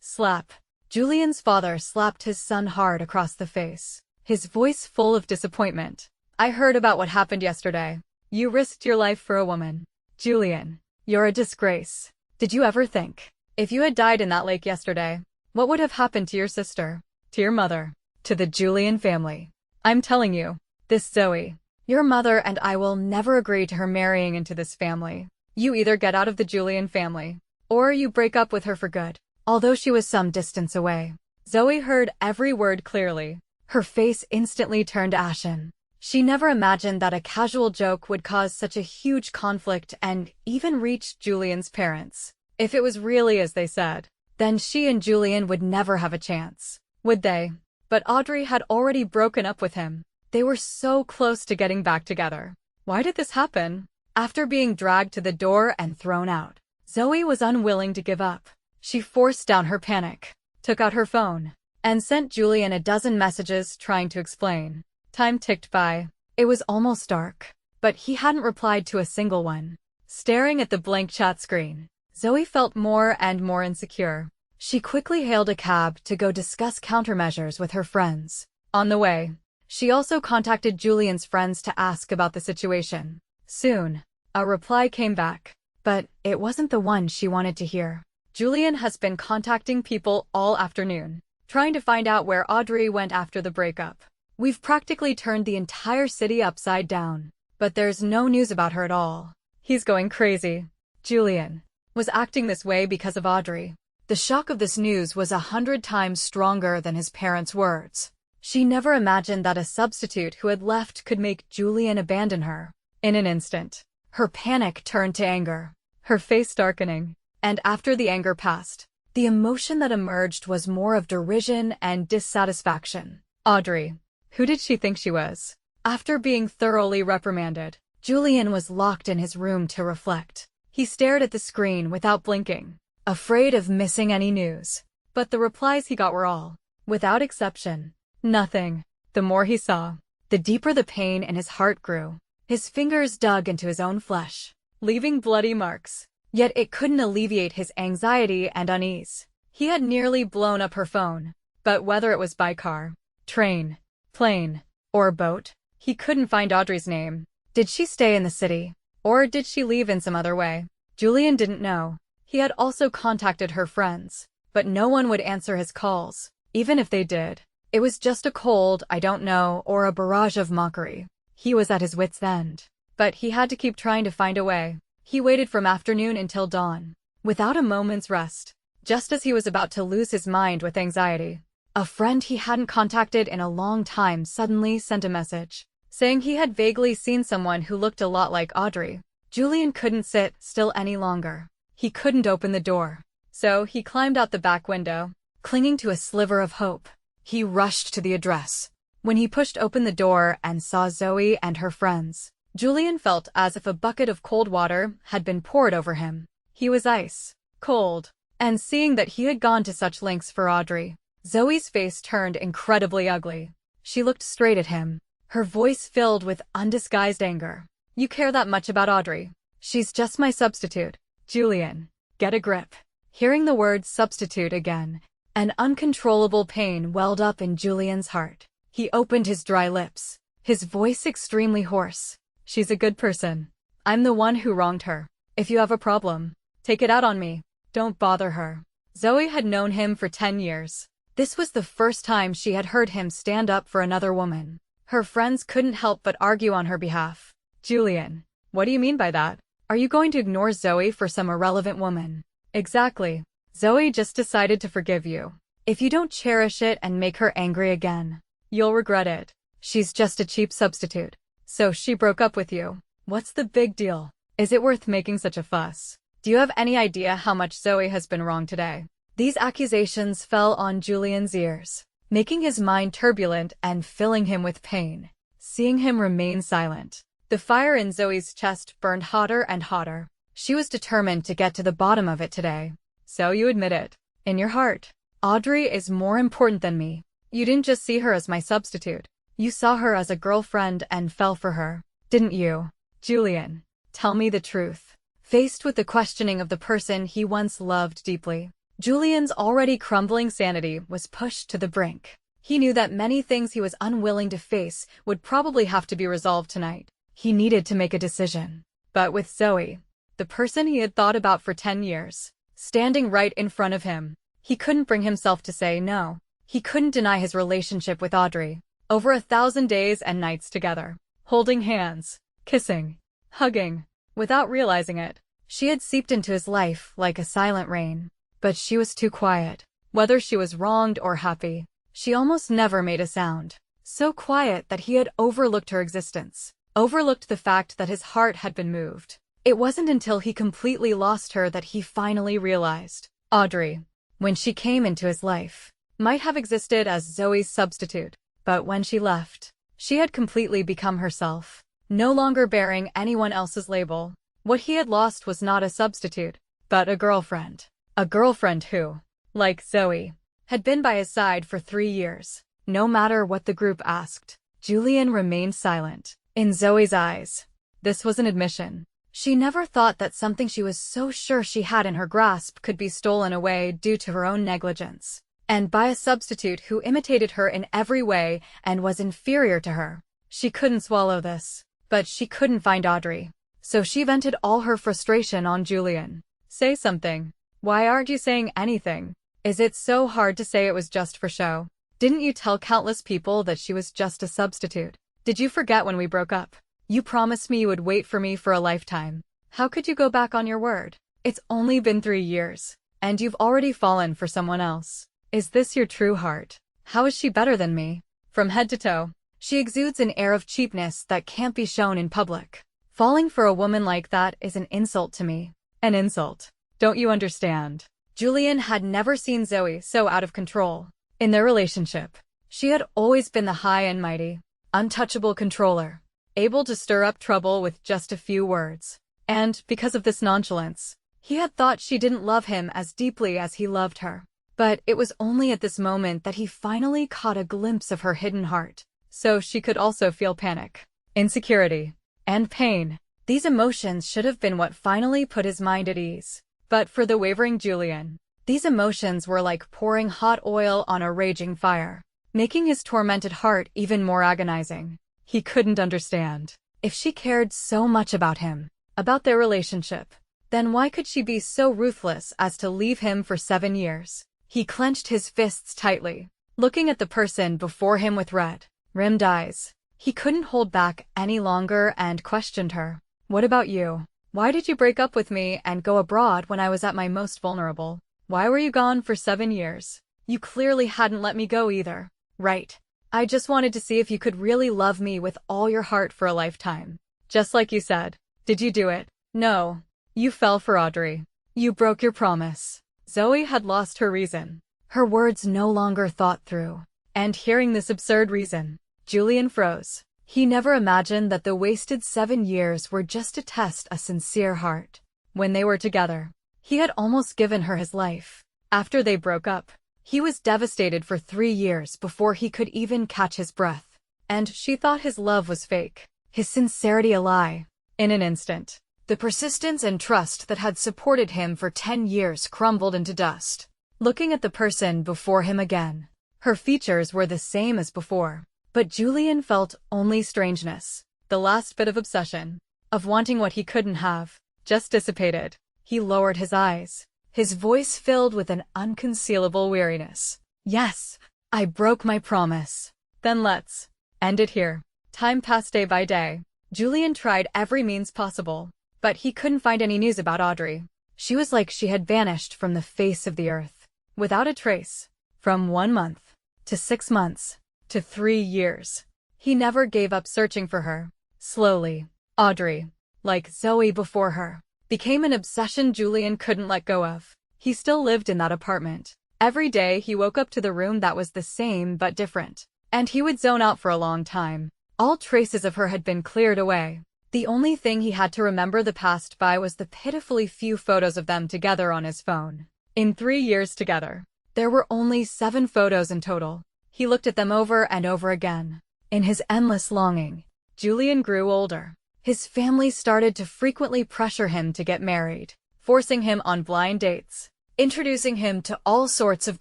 Slap. Julian's father slapped his son hard across the face, his voice full of disappointment. I heard about what happened yesterday. You risked your life for a woman. Julian, you're a disgrace. Did you ever think, if you had died in that lake yesterday, what would have happened to your sister, to your mother, to the Julian family? I'm telling you, this Zoe, your mother and I will never agree to her marrying into this family. You either get out of the Julian family, or you break up with her for good. Although she was some distance away, Zoe heard every word clearly. Her face instantly turned ashen. She never imagined that a casual joke would cause such a huge conflict and even reach Julian's parents. If it was really as they said, then she and Julian would never have a chance, would they? But Audrey had already broken up with him. They were so close to getting back together. Why did this happen? After being dragged to the door and thrown out, Zoe was unwilling to give up. She forced down her panic, took out her phone, and sent Julian a dozen messages trying to explain. Time ticked by. It was almost dark, but he hadn't replied to a single one. Staring at the blank chat screen, Zoe felt more and more insecure. She quickly hailed a cab to go discuss countermeasures with her friends. On the way, she also contacted Julian's friends to ask about the situation. Soon, a reply came back, but it wasn't the one she wanted to hear. Julian has been contacting people all afternoon, trying to find out where Audrey went after the breakup. We've practically turned the entire city upside down, but there's no news about her at all. He's going crazy. Julian was acting this way because of Audrey. The shock of this news was 100 times stronger than his parents' words. She never imagined that a substitute who had left could make Julian abandon her. In an instant, her panic turned to anger, her face darkening. And after the anger passed, the emotion that emerged was more of derision and dissatisfaction. Audrey. Who did she think she was? After being thoroughly reprimanded, Julian was locked in his room to reflect. He stared at the screen without blinking, afraid of missing any news. But the replies he got were all, without exception, nothing. The more he saw, the deeper the pain in his heart grew. His fingers dug into his own flesh, leaving bloody marks. Yet it couldn't alleviate his anxiety and unease. He had nearly blown up her phone, but whether it was by car, train, plane, or boat, he couldn't find Audrey's name. Did she stay in the city, or did she leave in some other way? Julian didn't know. He had also contacted her friends, but no one would answer his calls. Even if they did, it was just a cold "I don't know" or a barrage of mockery. He was at his wit's end, but he had to keep trying to find a way. He waited from afternoon until dawn, without a moment's rest. Just as he was about to lose his mind with anxiety, a friend he hadn't contacted in a long time suddenly sent a message, saying he had vaguely seen someone who looked a lot like Audrey. Julian couldn't sit still any longer. He couldn't open the door, so he climbed out the back window, clinging to a sliver of hope. He rushed to the address. When he pushed open the door and saw Zoe and her friends, Julian felt as if a bucket of cold water had been poured over him. He was ice cold, and seeing that he had gone to such lengths for Audrey, Zoe's face turned incredibly ugly. She looked straight at him, her voice filled with undisguised anger. You care that much about Audrey? She's just my substitute. Julian, get a grip. Hearing the word substitute again, an uncontrollable pain welled up in Julian's heart. He opened his dry lips, his voice extremely hoarse. She's a good person. I'm the one who wronged her. If you have a problem, take it out on me. Don't bother her. Zoe had known him for 10 years. This was the first time she had heard him stand up for another woman. Her friends couldn't help but argue on her behalf. Julian, what do you mean by that? Are you going to ignore Zoe for some irrelevant woman? Exactly. Zoe just decided to forgive you. If you don't cherish it and make her angry again, you'll regret it. She's just a cheap substitute. So she broke up with you. What's the big deal? Is it worth making such a fuss? Do you have any idea how much Zoe has been wrong today? These accusations fell on Julian's ears, making his mind turbulent and filling him with pain. seeing him remain silent. The fire in Zoe's chest burned hotter and hotter. She was determined to get to the bottom of it today. So you admit it. In your heart. Audrey is more important than me. You didn't just see her as my substitute. You saw her as a girlfriend and fell for her. Didn't you? Julian, tell me the truth. Faced with the questioning of the person he once loved deeply, Julian's already crumbling sanity was pushed to the brink. He knew that many things he was unwilling to face would probably have to be resolved tonight. He needed to make a decision. But with Zoe, the person he had thought about for 10 years, standing right in front of him, he couldn't bring himself to say no. He couldn't deny his relationship with Audrey. Over 1,000 days and nights together, holding hands, kissing, hugging. Without realizing it, she had seeped into his life like a silent rain. But she was too quiet. Whether she was wronged or happy, she almost never made a sound. So quiet that he had overlooked her existence. Overlooked the fact that his heart had been moved. It wasn't until he completely lost her that he finally realized. Audrey, when she came into his life, might have existed as Zoe's substitute. But when she left, she had completely become herself, no longer bearing anyone else's label. What he had lost was not a substitute, but a girlfriend. A girlfriend who, like Zoe, had been by his side for 3 years. No matter what the group asked, Julian remained silent. In Zoe's eyes, this was an admission. She never thought that something she was so sure she had in her grasp could be stolen away due to her own negligence. And by a substitute who imitated her in every way and was inferior to her. She couldn't swallow this. But she couldn't find Audrey. So she vented all her frustration on Julian. Say something. Why aren't you saying anything? Is it so hard to say it was just for show? Didn't you tell countless people that she was just a substitute? Did you forget when we broke up? You promised me you would wait for me for a lifetime. How could you go back on your word? It's only been 3 years, and you've already fallen for someone else. Is this your true heart? How is she better than me? From head to toe, she exudes an air of cheapness that can't be shown in public. Falling for a woman like that is an insult to me. An insult. Don't you understand? Julian had never seen Zoe so out of control. In their relationship, she had always been the high and mighty, untouchable controller, able to stir up trouble with just a few words. And, because of this nonchalance, he had thought she didn't love him as deeply as he loved her. But it was only at this moment that he finally caught a glimpse of her hidden heart. So she could also feel panic, insecurity, and pain. These emotions should have been what finally put his mind at ease. But for the wavering Julian, these emotions were like pouring hot oil on a raging fire, making his tormented heart even more agonizing. He couldn't understand. If she cared so much about him, about their relationship, then why could she be so ruthless as to leave him for 7 years? He clenched his fists tightly, looking at the person before him with red-rimmed eyes. He couldn't hold back any longer and questioned her. What about you? Why did you break up with me and go abroad when I was at my most vulnerable? Why were you gone for 7 years? You clearly hadn't let me go either. Right. I just wanted to see if you could really love me with all your heart for a lifetime. Just like you said. Did you do it? No. You fell for Audrey. You broke your promise. Zoe had lost her reason. Her words no longer thought through. And hearing this absurd reason, Julian froze. He never imagined that the wasted 7 years were just to test a sincere heart. When they were together, he had almost given her his life. After they broke up, he was devastated for 3 years before he could even catch his breath. And she thought his love was fake, his sincerity a lie. In an instant, the persistence and trust that had supported him for 10 years crumbled into dust. Looking at the person before him again, her features were the same as before. But Julian felt only strangeness. The last bit of obsession, of wanting what he couldn't have, just dissipated. He lowered his eyes, his voice filled with an unconcealable weariness. Yes, I broke my promise. Then let's end it here. Time passed day by day. Julian tried every means possible, but he couldn't find any news about Audrey. She was like she had vanished from the face of the earth, without a trace. From 1 month, to 6 months, to 3 years. He never gave up searching for her. Slowly, Audrey, like Zoe before her, became an obsession Julian couldn't let go of. He still lived in that apartment. Every day he woke up to the room that was the same but different. And he would zone out for a long time, All traces of her had been cleared away. The only thing he had to remember the past by was the pitifully few photos of them together on his phone. In 3 years together, there were only 7 photos in total. He looked at them over and over again. In his endless longing, Julian grew older. His family started to frequently pressure him to get married, forcing him on blind dates, introducing him to all sorts of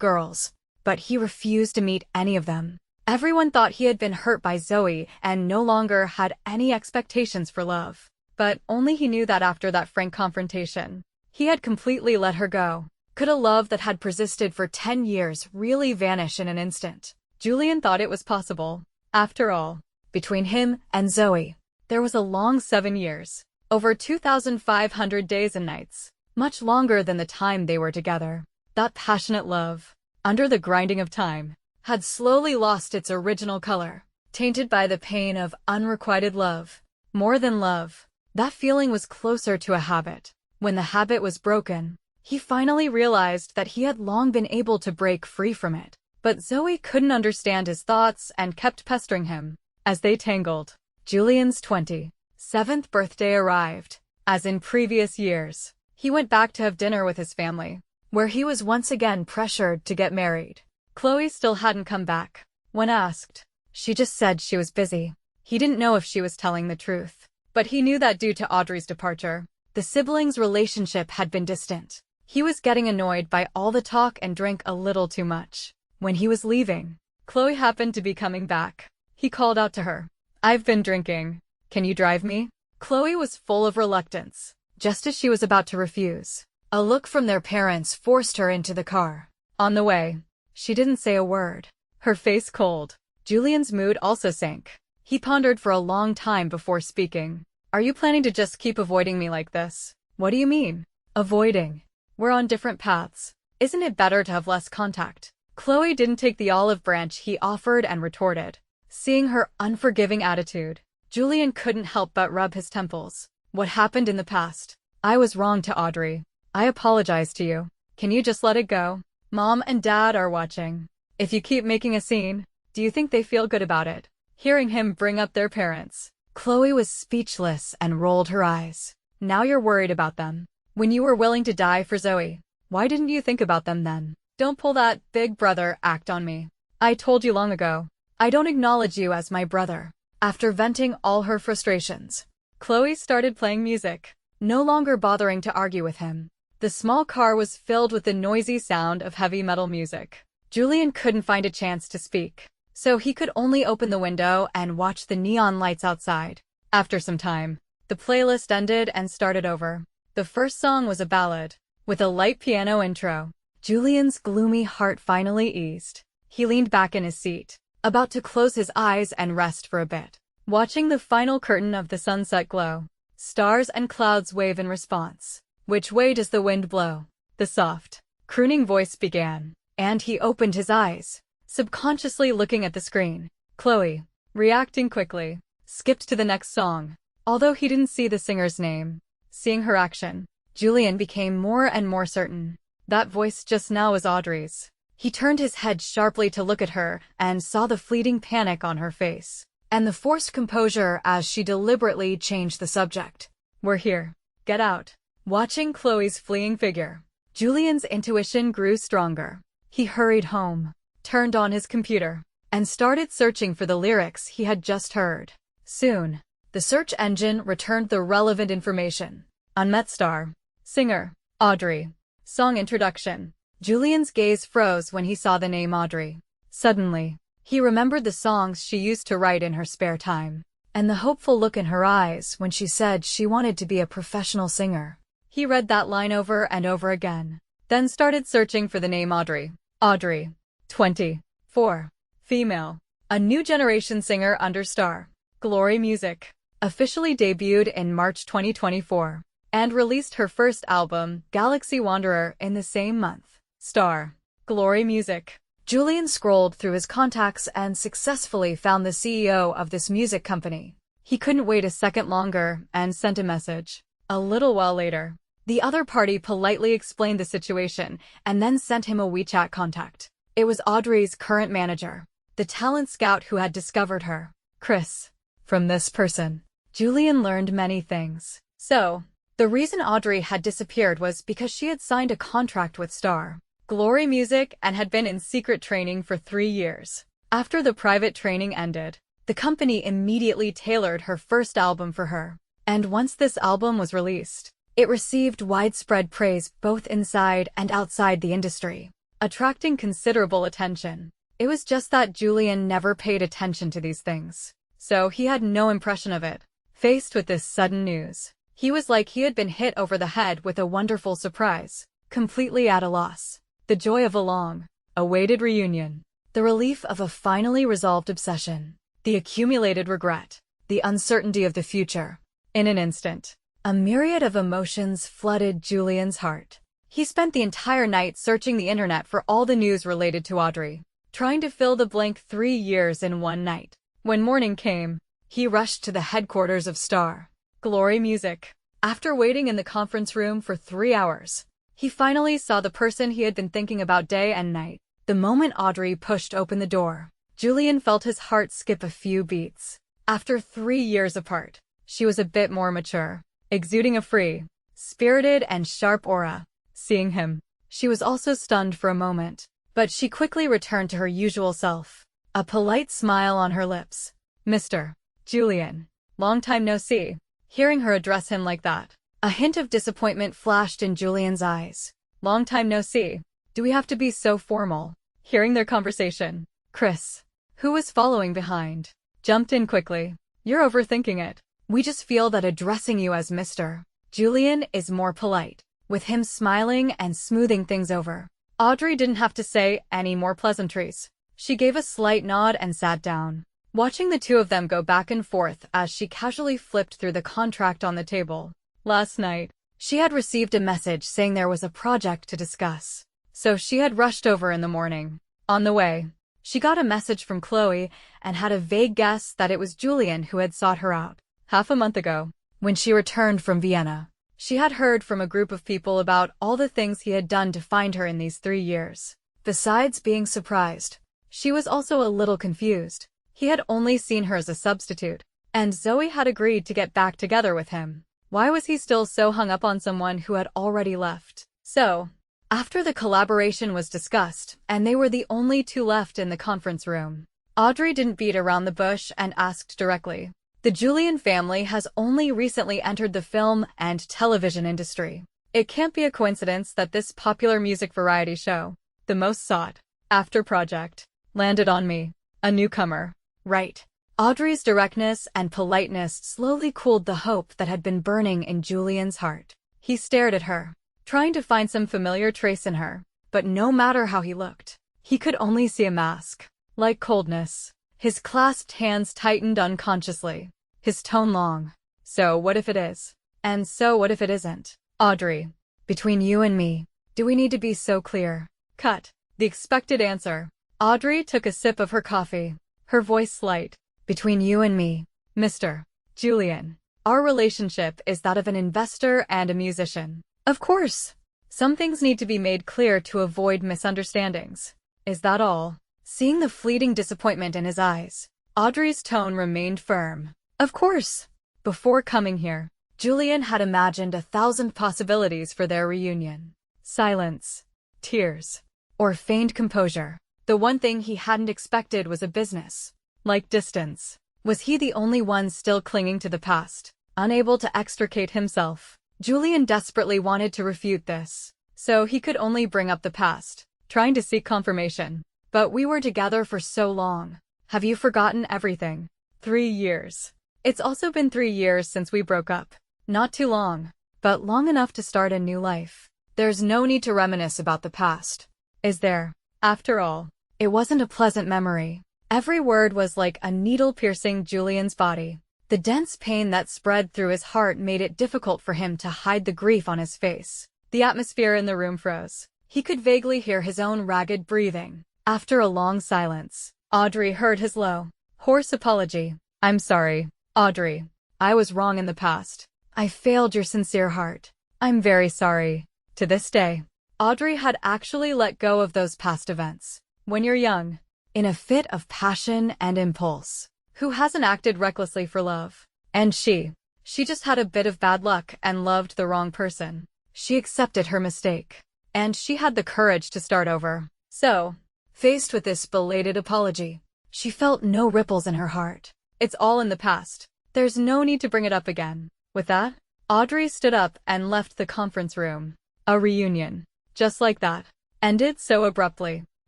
girls. But he refused to meet any of them. Everyone thought he had been hurt by Zoe and no longer had any expectations for love. But only he knew that after that frank confrontation, he had completely let her go. Could a love that had persisted for 10 years really vanish in an instant? Julian thought it was possible. After all, between him and Zoe, there was a long 7 years, over 2,500 days and nights, much longer than the time they were together. That passionate love, under the grinding of time, had slowly lost its original color, tainted by the pain of unrequited love. More than love, that feeling was closer to a habit. When the habit was broken, he finally realized that he had long been able to break free from it. But Zoe couldn't understand his thoughts and kept pestering him. As they tangled, Julian's 27th birthday arrived. As in previous years, he went back to have dinner with his family, where he was once again pressured to get married. Chloe still hadn't come back. When asked, she just said she was busy. He didn't know if she was telling the truth, but he knew that due to Audrey's departure, the siblings' relationship had been distant. He was getting annoyed by all the talk and drank a little too much. When he was leaving, Chloe happened to be coming back. He called out to her, "I've been drinking. Can you drive me?" Chloe was full of reluctance. Just as she was about to refuse, a look from their parents forced her into the car. On the way, she didn't say a word, her face cold. Julian's mood also sank. He pondered for a long time before speaking. "Are you planning to just keep avoiding me like this?" "What do you mean? Avoiding? We're on different paths. Isn't it better to have less contact?" Chloe didn't take the olive branch he offered and retorted. Seeing her unforgiving attitude, Julian couldn't help but rub his temples. "What happened in the past? I was wrong to Audrey. I apologize to you. Can you just let it go? Mom and Dad are watching. If you keep making a scene, do you think they feel good about it?" Hearing him bring up their parents, Chloe was speechless and rolled her eyes. "Now you're worried about them. When you were willing to die for Zoe, why didn't you think about them then? Don't pull that big brother act on me. I told you long ago, I don't acknowledge you as my brother." After venting all her frustrations, Chloe started playing music, no longer bothering to argue with him. The small car was filled with the noisy sound of heavy metal music. Julian couldn't find a chance to speak, so he could only open the window and watch the neon lights outside. After some time, the playlist ended and started over. The first song was a ballad, with a light piano intro. Julian's gloomy heart finally eased. He leaned back in his seat, about to close his eyes and rest for a bit, watching the final curtain of the sunset glow. Stars and clouds wave in response. "Which way does the wind blow?" the soft, crooning voice began, and he opened his eyes, subconsciously looking at the screen. Chloe, reacting quickly, skipped to the next song, although he didn't see the singer's name. Seeing her action, Julian became more and more certain. That voice just now was Audrey's. He turned his head sharply to look at her and saw the fleeting panic on her face, and the forced composure as she deliberately changed the subject. "We're here. Get out." Watching Chloe's fleeing figure, Julian's intuition grew stronger. He hurried home, turned on his computer, and started searching for the lyrics he had just heard. Soon, the search engine returned the relevant information. Unmet star. Singer. Audrey. Song introduction. Julian's gaze froze when he saw the name Audrey. Suddenly, he remembered the songs she used to write in her spare time, and the hopeful look in her eyes when she said she wanted to be a professional singer. He read that line over and over again, then started searching for the name Audrey. Audrey. 24. Female. A new generation singer under Star. Glory Music. Officially debuted in March 2024, and released her first album, Galaxy Wanderer, in the same month. Star. Glory Music. Julian scrolled through his contacts and successfully found the CEO of this music company. He couldn't wait a second longer and sent a message. A little while later, the other party politely explained the situation and then sent him a WeChat contact. It was Audrey's current manager, the talent scout who had discovered her. "Chris, From this person, Julian learned many things. So, the reason Audrey had disappeared was because she had signed a contract with Star Glory Music and had been in secret training for 3 years. After the private training ended, the company immediately tailored her first album for her. And once this album was released, it received widespread praise both inside and outside the industry, attracting considerable attention. It was just that Julian never paid attention to these things, so he had no impression of it. Faced with this sudden news, he was like he had been hit over the head with a wonderful surprise, completely at a loss. The joy of a long-awaited reunion, the relief of a finally resolved obsession, the accumulated regret, the uncertainty of the future. In an instant, a myriad of emotions flooded Julian's heart. He spent the entire night searching the internet for all the news related to Audrey, trying to fill the blank 3 years in one night. When morning came, he rushed to the headquarters of Star Glory Music. After waiting in the conference room for 3 hours, he finally saw the person he had been thinking about day and night. The moment Audrey pushed open the door, Julian felt his heart skip a few beats. After 3 years apart, she was a bit more mature, exuding a free, spirited and sharp aura. Seeing him, she was also stunned for a moment, but she quickly returned to her usual self, a polite smile on her lips. Mr. Julian, long time no see. Hearing her address him like that, a hint of disappointment flashed in Julian's eyes. Long time no see. Do we have to be so formal? Hearing their conversation, Chris, who was following behind, jumped in quickly. You're overthinking it. We just feel that addressing you as Mr. Julian is more polite. With him smiling and smoothing things over, Audrey didn't have to say any more pleasantries. She gave a slight nod and sat down, watching the two of them go back and forth as she casually flipped through the contract on the table. Last night, she had received a message saying there was a project to discuss, so she had rushed over in the morning. On the way, she got a message from Chloe and had a vague guess that it was Julian who had sought her out. Half a month ago, when she returned from Vienna, she had heard from a group of people about all the things he had done to find her in these 3 years. Besides being surprised, she was also a little confused. He had only seen her as a substitute, and Zoe had agreed to get back together with him. Why was he still so hung up on someone who had already left? So, after the collaboration was discussed, and they were the only two left in the conference room, Audrey didn't beat around the bush and asked directly. The Julian family has only recently entered the film and television industry. It can't be a coincidence that this popular music variety show, the most sought after project, landed on me, a newcomer. Right. Audrey's directness and politeness slowly cooled the hope that had been burning in Julian's heart. He stared at her, trying to find some familiar trace in her, but no matter how he looked, he could only see a mask, like coldness. His clasped hands tightened unconsciously, his tone long. So what if it is? And so what if it isn't? Audrey, between you and me, do we need to be so clear? Cut. The expected answer. Audrey took a sip of her coffee, her voice slight. Between you and me, Mr. Julian, our relationship is that of an investor and a musician. Of course, some things need to be made clear to avoid misunderstandings. Is that all? Seeing the fleeting disappointment in his eyes, Audrey's tone remained firm. Of course. Before coming here, Julian had imagined 1,000 possibilities for their reunion. Silence, tears, or feigned composure. The one thing he hadn't expected was a business like distance. Was he the only one still clinging to the past, unable to extricate himself? Julian desperately wanted to refute this, so he could only bring up the past, trying to seek confirmation. But we were together for so long. Have you forgotten everything? 3 years. It's also been 3 years since we broke up. Not too long, but long enough to start a new life. There's no need to reminisce about the past, is there? After all, it wasn't a pleasant memory. Every word was like a needle piercing Julian's body. The dense pain that spread through his heart made it difficult for him to hide the grief on his face. The atmosphere in the room froze. He could vaguely hear his own ragged breathing. After a long silence, Audrey heard his low, hoarse apology. I'm sorry, Audrey. I was wrong in the past. I failed your sincere heart. I'm very sorry. To this day, Audrey had actually let go of those past events. When you're young, in a fit of passion and impulse, Who hasn't acted recklessly for love? And she just had a bit of bad luck and loved the wrong person. She accepted her mistake. And she had the courage to start over. So, faced with this belated apology, she felt no ripples in her heart. It's all in the past. There's no need to bring it up again. With that, Audrey stood up and left the conference room. A reunion, just like that, ended so abruptly.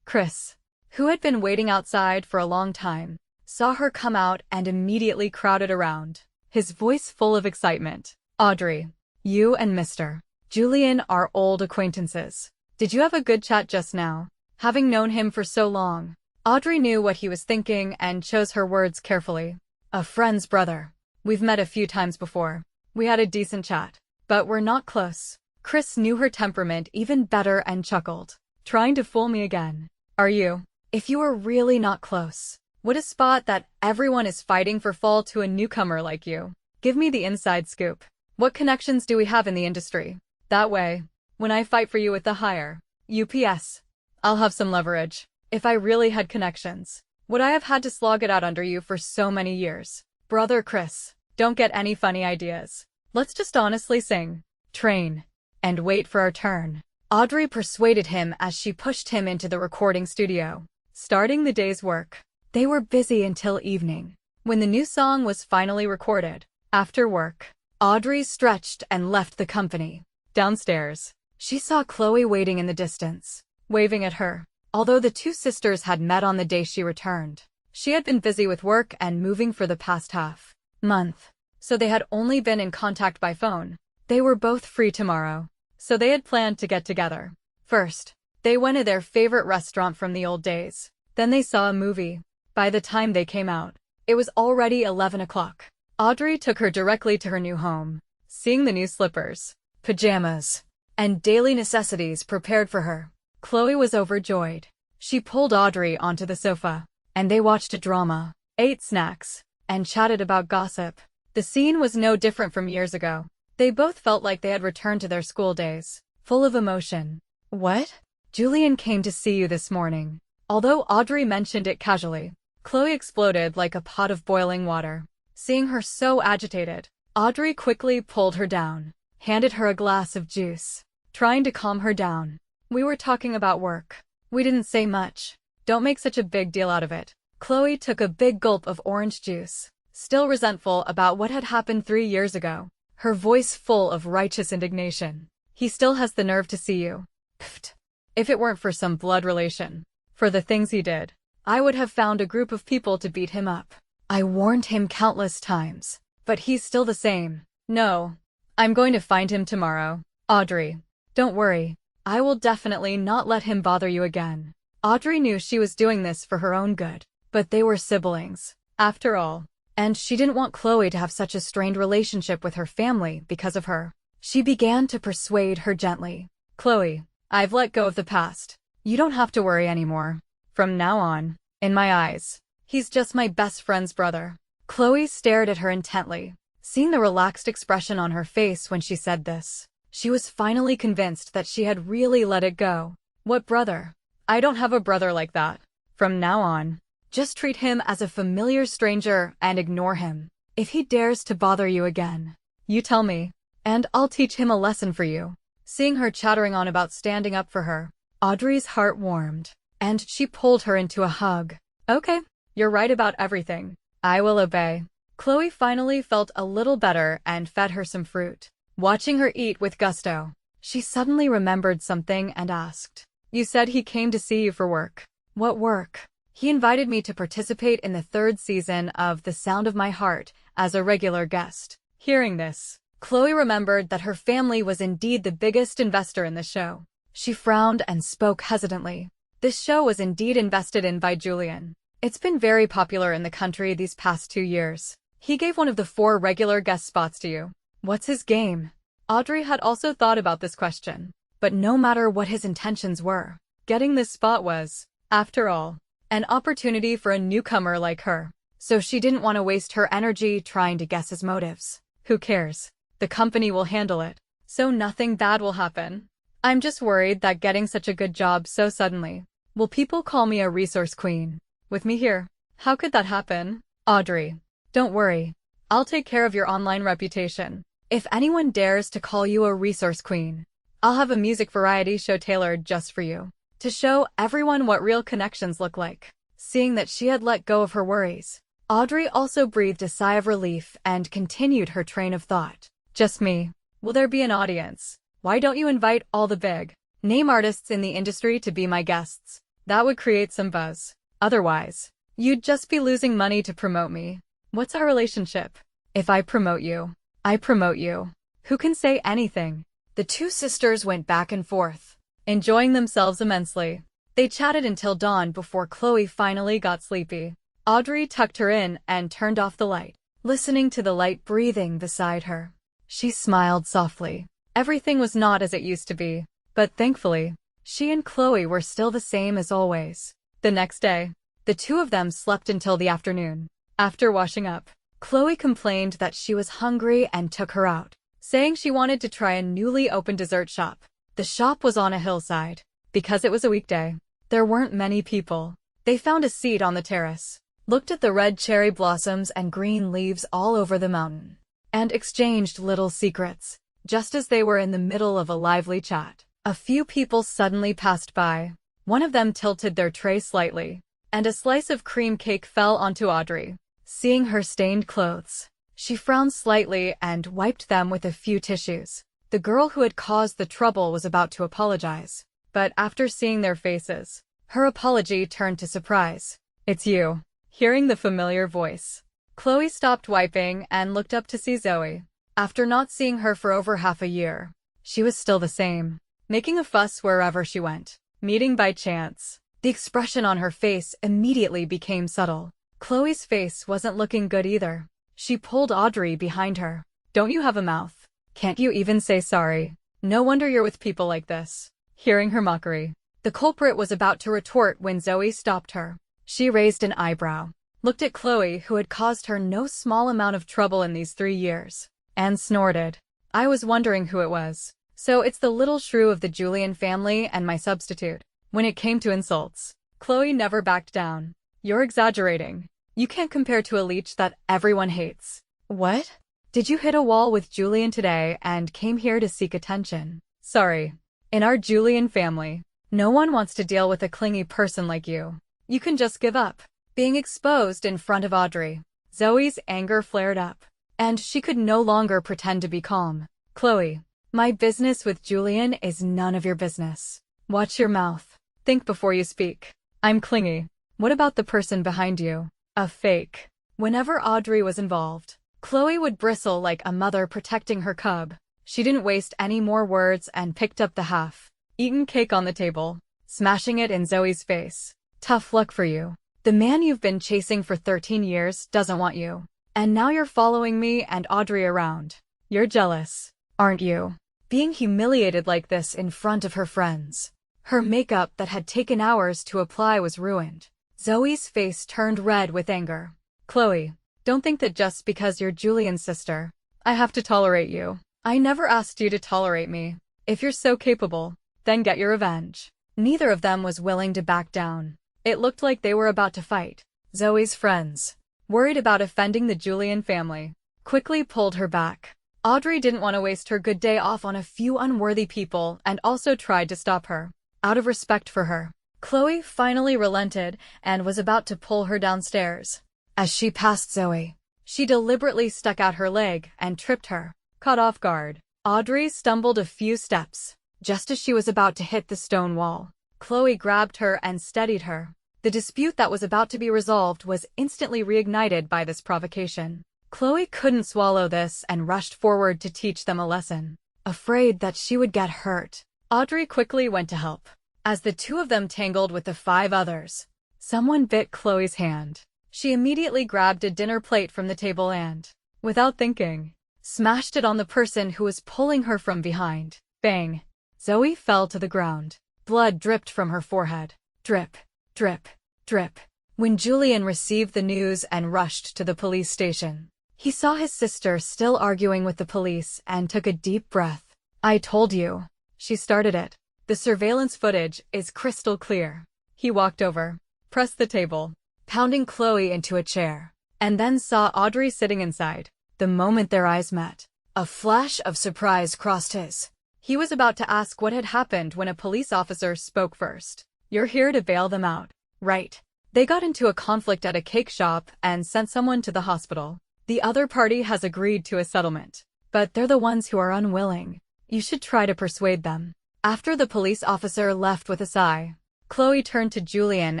Chris, who had been waiting outside for a long time, saw her come out and immediately crowded around, his voice full of excitement. Audrey, you and Mr. Julian are old acquaintances. Did you have a good chat just now? Having known him for so long, Audrey knew what he was thinking and chose her words carefully. A friend's brother. We've met a few times before. We had a decent chat, but we're not close. Chris knew her temperament even better and chuckled. Trying to fool me again. Are you? If you were really not close, would a spot that everyone is fighting for fall to a newcomer like you? Give me the inside scoop. What connections do we have in the industry? That way, when I fight for you with the higher UPS, I'll have some leverage. If I really had connections, would I have had to slog it out under you for so many years? Brother Chris, don't get any funny ideas. Let's just honestly sing, train, and wait for our turn. Audrey persuaded him as she pushed him into the recording studio, starting the day's work. They were busy until evening, when the new song was finally recorded. After work, Audrey stretched and left the company. Downstairs, she saw Chloe waiting in the distance, waving at her. Although the two sisters had met on the day she returned, she had been busy with work and moving for the past half-month, so they had only been in contact by phone. They were both free tomorrow, so they had planned to get together. First, they went to their favorite restaurant from the old days. Then they saw a movie. By the time they came out, it was already 11 o'clock. Audrey took her directly to her new home, seeing the new slippers, pajamas, and daily necessities prepared for her. Chloe was overjoyed. She pulled Audrey onto the sofa, and they watched a drama, ate snacks, and chatted about gossip. The scene was no different from years ago. They both felt like they had returned to their school days, full of emotion. What? Julian came to see you this morning. Although Audrey mentioned it casually, Chloe exploded like a pot of boiling water. Seeing her so agitated, Audrey quickly pulled her down, handed her a glass of juice, trying to calm her down. We were talking about work. We didn't say much. Don't make such a big deal out of it. Chloe took a big gulp of orange juice, still resentful about what had happened 3 years ago, her voice full of righteous indignation. He still has the nerve to see you. Pfft. If it weren't for some blood relation, for the things he did, I would have found a group of people to beat him up. I warned him countless times, but he's still the same. No, I'm going to find him tomorrow. Audrey, don't worry. I will definitely not let him bother you again. Audrey knew she was doing this for her own good, but they were siblings, after all, and she didn't want Chloe to have such a strained relationship with her family because of her. She began to persuade her gently. Chloe, I've let go of the past. You don't have to worry anymore. From now on, in my eyes, he's just my best friend's brother. Chloe stared at her intently, seeing the relaxed expression on her face when she said this. She was finally convinced that she had really let it go. What brother? I don't have a brother like that. From now on, just treat him as a familiar stranger and ignore him. If he dares to bother you again, you tell me, and I'll teach him a lesson for you. Seeing her chattering on about standing up for her, Audrey's heart warmed, and she pulled her into a hug. Okay, you're right about everything. I will obey. Chloe finally felt a little better and fed her some fruit. Watching her eat with gusto, she suddenly remembered something and asked, You said he came to see you for work. What work? He invited me to participate in the 3rd season of The Sound of My Heart as a regular guest. Hearing this, Chloe remembered that her family was indeed the biggest investor in the show. She frowned and spoke hesitantly. This show was indeed invested in by Julian. It's been very popular in the country these past 2 years. He gave one of the 4 regular guest spots to you. What's his game? Audrey had also thought about this question, but no matter what his intentions were, getting this spot was, after all, an opportunity for a newcomer like her. So she didn't want to waste her energy trying to guess his motives. Who cares? The company will handle it, so nothing bad will happen. I'm just worried that getting such a good job so suddenly, will people call me a resource queen? With me here, how could that happen? Audrey, don't worry. I'll take care of your online reputation. If anyone dares to call you a resource queen, I'll have a music variety show tailored just for you, to show everyone what real connections look like. Seeing that she had let go of her worries, Audrey also breathed a sigh of relief and continued her train of thought. Just me. Will there be an audience? Why don't you invite all the big name artists in the industry to be my guests? That would create some buzz. Otherwise, you'd just be losing money to promote me. What's our relationship? If I promote you, I promote you. Who can say anything? The two sisters went back and forth, enjoying themselves immensely. They chatted until dawn before Chloe finally got sleepy. Audrey tucked her in and turned off the light, listening to the light breathing beside her. She smiled softly. Everything was not as it used to be, but thankfully, she and Chloe were still the same as always. The next day, the two of them slept until the afternoon. After washing up, Chloe complained that she was hungry and took her out, saying she wanted to try a newly opened dessert shop. The shop was on a hillside. Because it was a weekday, there weren't many people. They found a seat on the terrace, looked at the red cherry blossoms and green leaves all over the mountain, and exchanged little secrets. Just as they were in the middle of a lively chat, a few people suddenly passed by. One of them tilted their tray slightly, and a slice of cream cake fell onto Audrey. Seeing her stained clothes, she frowned slightly and wiped them with a few tissues. The girl who had caused the trouble was about to apologize, but after seeing their faces, her apology turned to surprise. "It's you." Hearing the familiar voice, Chloe stopped wiping and looked up to see Zoe. After not seeing her for over half a year, she was still the same, making a fuss wherever she went. Meeting by chance, the expression on her face immediately became subtle. Chloe's face wasn't looking good either. She pulled Audrey behind her. "Don't you have a mouth? Can't you even say sorry? No wonder you're with people like this." Hearing her mockery, the culprit was about to retort when Zoe stopped her. She raised an eyebrow, looked at Chloe, who had caused her no small amount of trouble in these 3 years, and snorted. "I was wondering who it was. So it's the little shrew of the Julian family and my substitute." When it came to insults, Chloe never backed down. "You're exaggerating. You can't compare to a leech that everyone hates." "What? Did you hit a wall with Julian today and came here to seek attention?" "Sorry. In our Julian family, no one wants to deal with a clingy person like you. You can just give up." Being exposed in front of Audrey, Zoe's anger flared up, and she could no longer pretend to be calm. "Chloe, my business with Julian is none of your business. Watch your mouth. Think before you speak." "I'm clingy. What about the person behind you?" "A fake." Whenever Audrey was involved, Chloe would bristle like a mother protecting her cub. She didn't waste any more words and picked up the half-eaten cake on the table, smashing it in Zoe's face. "Tough luck for you. The man you've been chasing for 13 years doesn't want you. And now you're following me and Audrey around. You're jealous, aren't you?" Being humiliated like this in front of her friends. Her makeup that had taken hours to apply was ruined. Zoe's face turned red with anger. "Chloe, don't think that just because you're Julian's sister, I have to tolerate you. I never asked you to tolerate me. If you're so capable, then get your revenge." Neither of them was willing to back down. It looked like they were about to fight. Zoe's friends, worried about offending the Julian family, quickly pulled her back. Audrey didn't want to waste her good day off on a few unworthy people and also tried to stop her. Out of respect for her, Chloe finally relented and was about to pull her downstairs. As she passed Zoe, she deliberately stuck out her leg and tripped her. Caught off guard, Audrey stumbled a few steps. Just as she was about to hit the stone wall, Chloe grabbed her and steadied her. The dispute that was about to be resolved was instantly reignited by this provocation. Chloe couldn't swallow this and rushed forward to teach them a lesson. Afraid that she would get hurt, Audrey quickly went to help. As the two of them tangled with the 5 others, someone bit Chloe's hand. She immediately grabbed a dinner plate from the table and, without thinking, smashed it on the person who was pulling her from behind. Bang! Zoe fell to the ground. Blood dripped from her forehead. Drip, drip, drip. When Julian received the news and rushed to the police station, he saw his sister still arguing with the police and took a deep breath. "I told you." She started it. "The surveillance footage is crystal clear." He walked over, pressed the table, pounding Chloe into a chair. and then saw Audrey sitting inside. The moment their eyes met, a flash of surprise crossed his. He was about to ask what had happened when a police officer spoke first. "You're here to bail them out, right? They got into a conflict at a cake shop and sent someone to the hospital. The other party has agreed to a settlement, but they're the ones who are unwilling. You should try to persuade them." After the police officer left with a sigh, Chloe turned to Julian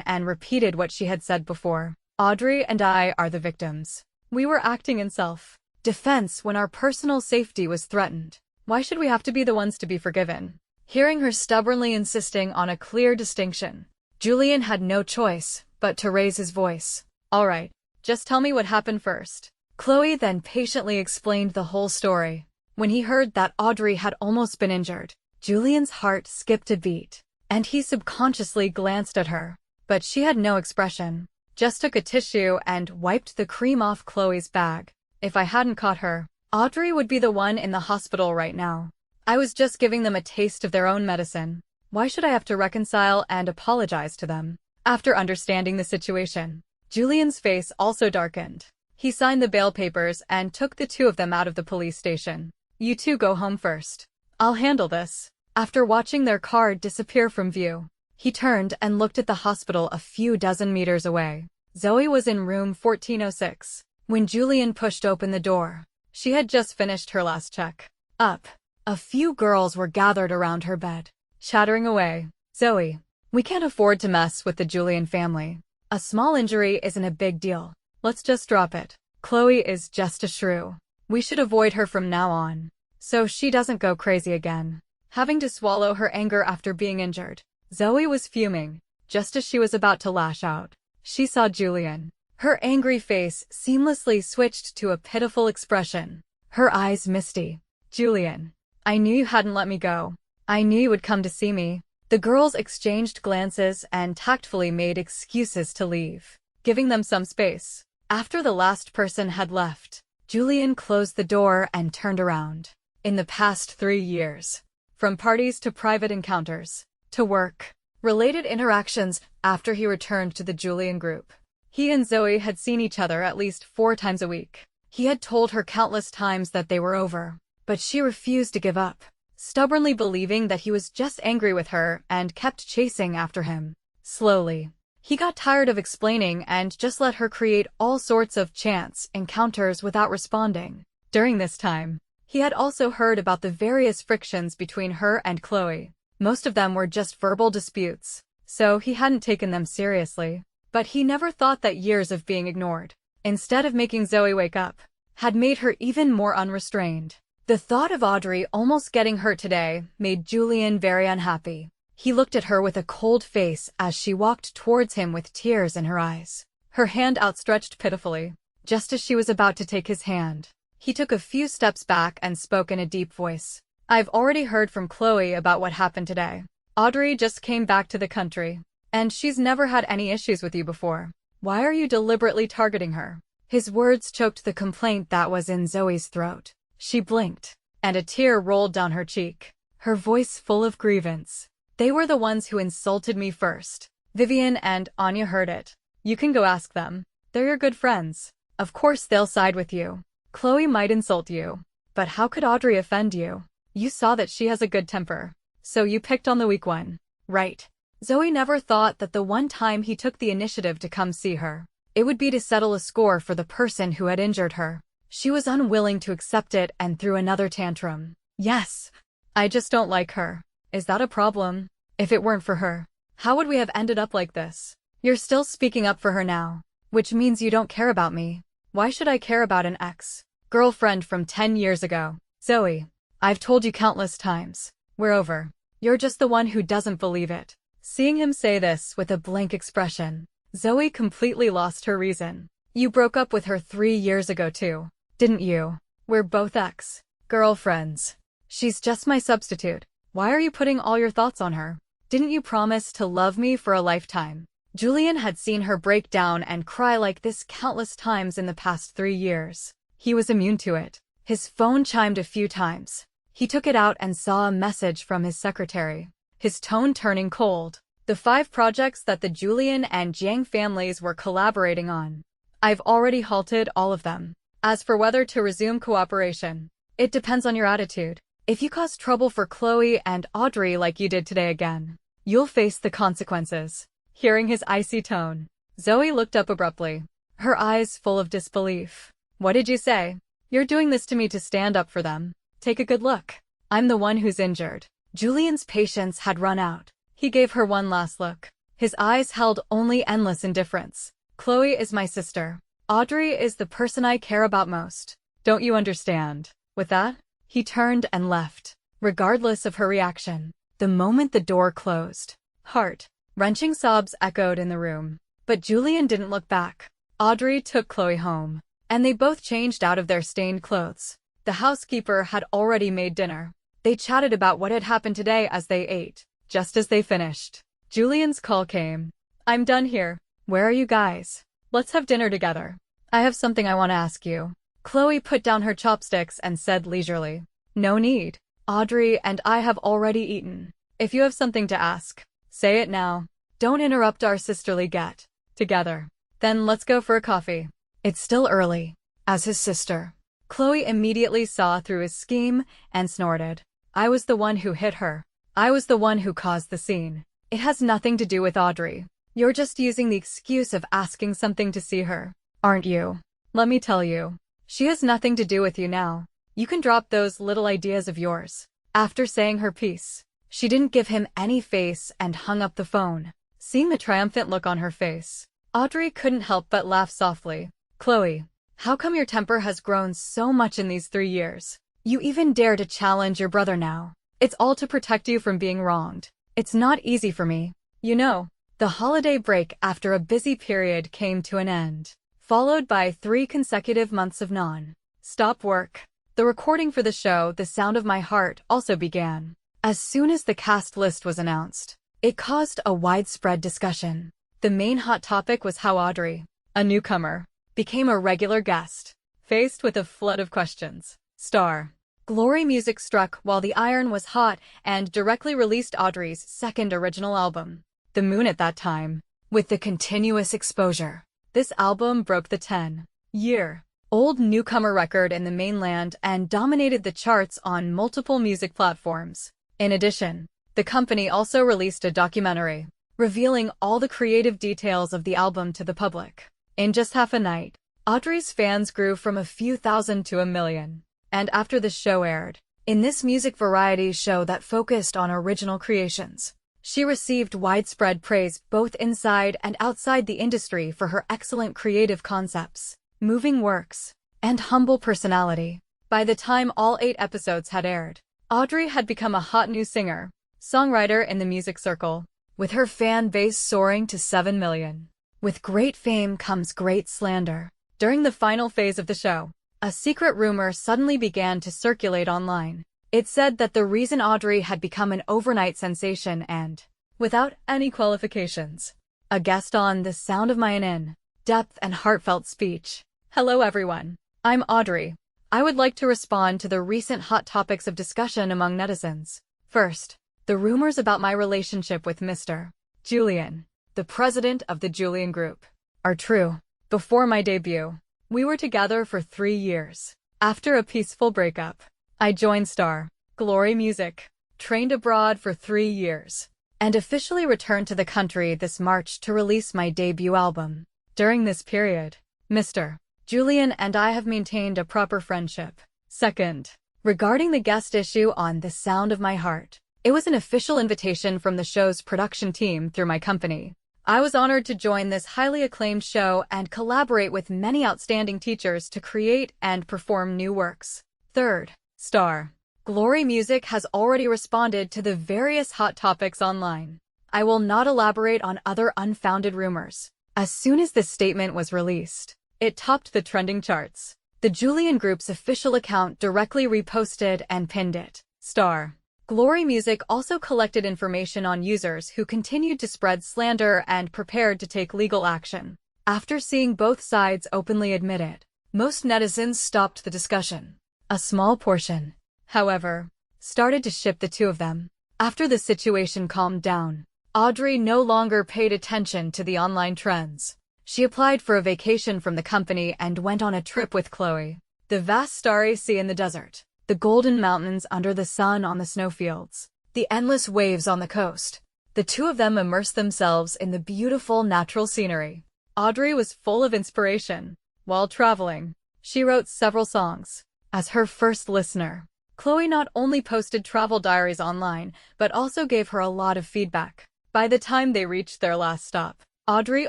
and repeated what she had said before. "Audrey and I are the victims. We were acting in self-defense when our personal safety was threatened. Why should we have to be the ones to be forgiven?" Hearing her stubbornly insisting on a clear distinction, Julian had no choice but to raise his voice. "All right, just tell me what happened first." Chloe then patiently explained the whole story. When he heard that Audrey had almost been injured, Julian's heart skipped a beat, and he subconsciously glanced at her. But she had no expression, just took a tissue and wiped the cream off Chloe's bag. "If I hadn't caught her, Audrey would be the one in the hospital right now. I was just giving them a taste of their own medicine. Why should I have to reconcile and apologize to them?" After understanding the situation, Julian's face also darkened. He signed the bail papers and took the two of them out of the police station. "You two go home first. I'll handle this." After watching their car disappear from view, he turned and looked at the hospital a few dozen meters away. Zoe was in room 1406. When Julian pushed open the door, she had just finished her last check-up. A few girls were gathered around her bed, chattering away. "Zoe, we can't afford to mess with the Julian family. A small injury isn't a big deal. Let's just drop it. Chloe is just a shrew. We should avoid her from now on, so she doesn't go crazy again." Having to swallow her anger after being injured, Zoe was fuming. Just as she was about to lash out, she saw Julian. Her angry face seamlessly switched to a pitiful expression, her eyes misty. "Julian, I knew you hadn't let me go. I knew you would come to see me." The girls exchanged glances and tactfully made excuses to leave, giving them some space. After the last person had left, Julian closed the door and turned around. In the past 3 years, from parties to private encounters, to work-related interactions after he returned to the Julian group, he and Zoe had seen each other at least 4 times a week. He had told her countless times that they were over, but she refused to give up, stubbornly believing that he was just angry with her and kept chasing after him. Slowly, he got tired of explaining and just let her create all sorts of chance encounters without responding. During this time, he had also heard about the various frictions between her and Chloe. Most of them were just verbal disputes, so he hadn't taken them seriously. But he never thought that years of being ignored, instead of making Zoe wake up, had made her even more unrestrained. The thought of Audrey almost getting hurt today made Julian very unhappy. He looked at her with a cold face as she walked towards him with tears in her eyes, her hand outstretched pitifully. Just as she was about to take his hand, he took a few steps back and spoke in a deep voice. "I've already heard from Chloe about what happened today. Audrey just came back to the country, and she's never had any issues with you before. Why are you deliberately targeting her?" His words choked the complaint that was in Zoe's throat. She blinked, and a tear rolled down her cheek, her voice full of grievance. "They were the ones who insulted me first. Vivian and Anya heard it. You can go ask them. They're your good friends. Of course they'll side with you. Chloe might insult you, but how could Audrey offend you? You saw that she has a good temper, so you picked on the weak one, right?" Zoe never thought that the one time he took the initiative to come see her, it would be to settle a score for the person who had injured her. She was unwilling to accept it and threw another tantrum. "Yes, I just don't like her. Is that a problem? If it weren't for her, how would we have ended up like this? You're still speaking up for her now, which means you don't care about me. Why should I care about an ex-girlfriend from 10 years ago? Zoe, I've told you countless times. We're over. You're just the one who doesn't believe it." Seeing him say this with a blank expression, Zoe completely lost her reason. "You broke up with her 3 years ago too, didn't you? We're both ex-girlfriends. She's just my substitute. Why are you putting all your thoughts on her? Didn't you promise to love me for a lifetime?" Julian had seen her break down and cry like this countless times in the past 3 years. He was immune to it. His phone chimed a few times. He took it out and saw a message from his secretary, his tone turning cold. The 5 projects that the Julian and Jiang families were collaborating on. I've already halted all of them. As for whether to resume cooperation, it depends on your attitude. If you cause trouble for Chloe and Audrey like you did today again, you'll face the consequences. Hearing his icy tone, Zoe looked up abruptly, her eyes full of disbelief. What did you say? You're doing this to me to stand up for them. Take a good look. I'm the one who's injured. Julian's patience had run out. He gave her one last look. His eyes held only endless indifference. Chloe is my sister. Audrey is the person I care about most. Don't you understand? With that, he turned and left, regardless of her reaction. The moment the door closed, heart-wrenching sobs echoed in the room. But Julian didn't look back. Audrey took Chloe home, and they both changed out of their stained clothes. The housekeeper had already made dinner. They chatted about what had happened today as they ate. Just as they finished, Julian's call came. I'm done here. Where are you guys? Let's have dinner together. I have something I want to ask you. Chloe put down her chopsticks and said leisurely. No need. Audrey and I have already eaten. If you have something to ask, say it now. Don't interrupt our sisterly get-together. Then let's go for a coffee. It's still early. As his sister, Chloe immediately saw through his scheme and snorted. I was the one who hit her. I was the one who caused the scene. It has nothing to do with Audrey. You're just using the excuse of asking something to see her, aren't you? Let me tell you, she has nothing to do with you now. You can drop those little ideas of yours. After saying her piece, she didn't give him any face and hung up the phone. Seeing the triumphant look on her face, Audrey couldn't help but laugh softly. Chloe, how come your temper has grown so much in these 3 years? You even dare to challenge your brother now. It's all to protect you from being wronged. It's not easy for me. You know, the holiday break after a busy period came to an end, followed by 3 consecutive months of non-stop work. The recording for the show, The Sound of My Heart, also began. As soon as the cast list was announced, it caused a widespread discussion. The main hot topic was how Audrey, a newcomer, became a regular guest. Faced with a flood of questions, Star Glory Music struck while the iron was hot and directly released Audrey's second original album, The Moon. At that time, with the continuous exposure, this album broke the 10-year-old newcomer record in the mainland and dominated the charts on multiple music platforms. In addition, the company also released a documentary, revealing all the creative details of the album to the public. In just half a night, Audrey's fans grew from a few thousand to 1 million. And after the show aired, in this music variety show that focused on original creations, she received widespread praise both inside and outside the industry for her excellent creative concepts, moving works, and humble personality. By the time all 8 episodes had aired, Audrey had become a hot new singer, songwriter in the music circle, with her fan base soaring to 7 million. With great fame comes great slander. During the final phase of the show, a secret rumor suddenly began to circulate online. It said that the reason Audrey had become an overnight sensation and, without any qualifications, a guest on The Sound of My in-depth and heartfelt speech. Hello everyone, I'm Audrey. I would like to respond to the recent hot topics of discussion among netizens. First, the rumors about my relationship with Mr. Julian, the president of the Julian Group, are true. Before my debut, we were together for 3 years. After a peaceful breakup, I joined Star Glory Music, trained abroad for 3 years, and officially returned to the country this March to release my debut album. During this period, Mr. Julian and I have maintained a proper friendship. Second, regarding the guest issue on The Sound of My Heart, it was an official invitation from the show's production team through my company. I was honored to join this highly acclaimed show and collaborate with many outstanding teachers to create and perform new works. Third, Star Glory Music has already responded to the various hot topics online. I will not elaborate on other unfounded rumors. As soon as this statement was released, it topped the trending charts. The Julian Group's official account directly reposted and pinned it. Star Glory Music also collected information on users who continued to spread slander and prepared to take legal action. After seeing both sides openly admit it, most netizens stopped the discussion. A small portion, however, started to ship the two of them. After the situation calmed down, Audrey no longer paid attention to the online trends. She applied for a vacation from the company and went on a trip with Chloe. The vast starry sea in the desert, the golden mountains under the sun on the snowfields, the endless waves on the coast. The two of them immersed themselves in the beautiful natural scenery. Audrey was full of inspiration. While traveling, she wrote several songs. As her first listener, Chloe not only posted travel diaries online, but also gave her a lot of feedback. By the time they reached their last stop, Audrey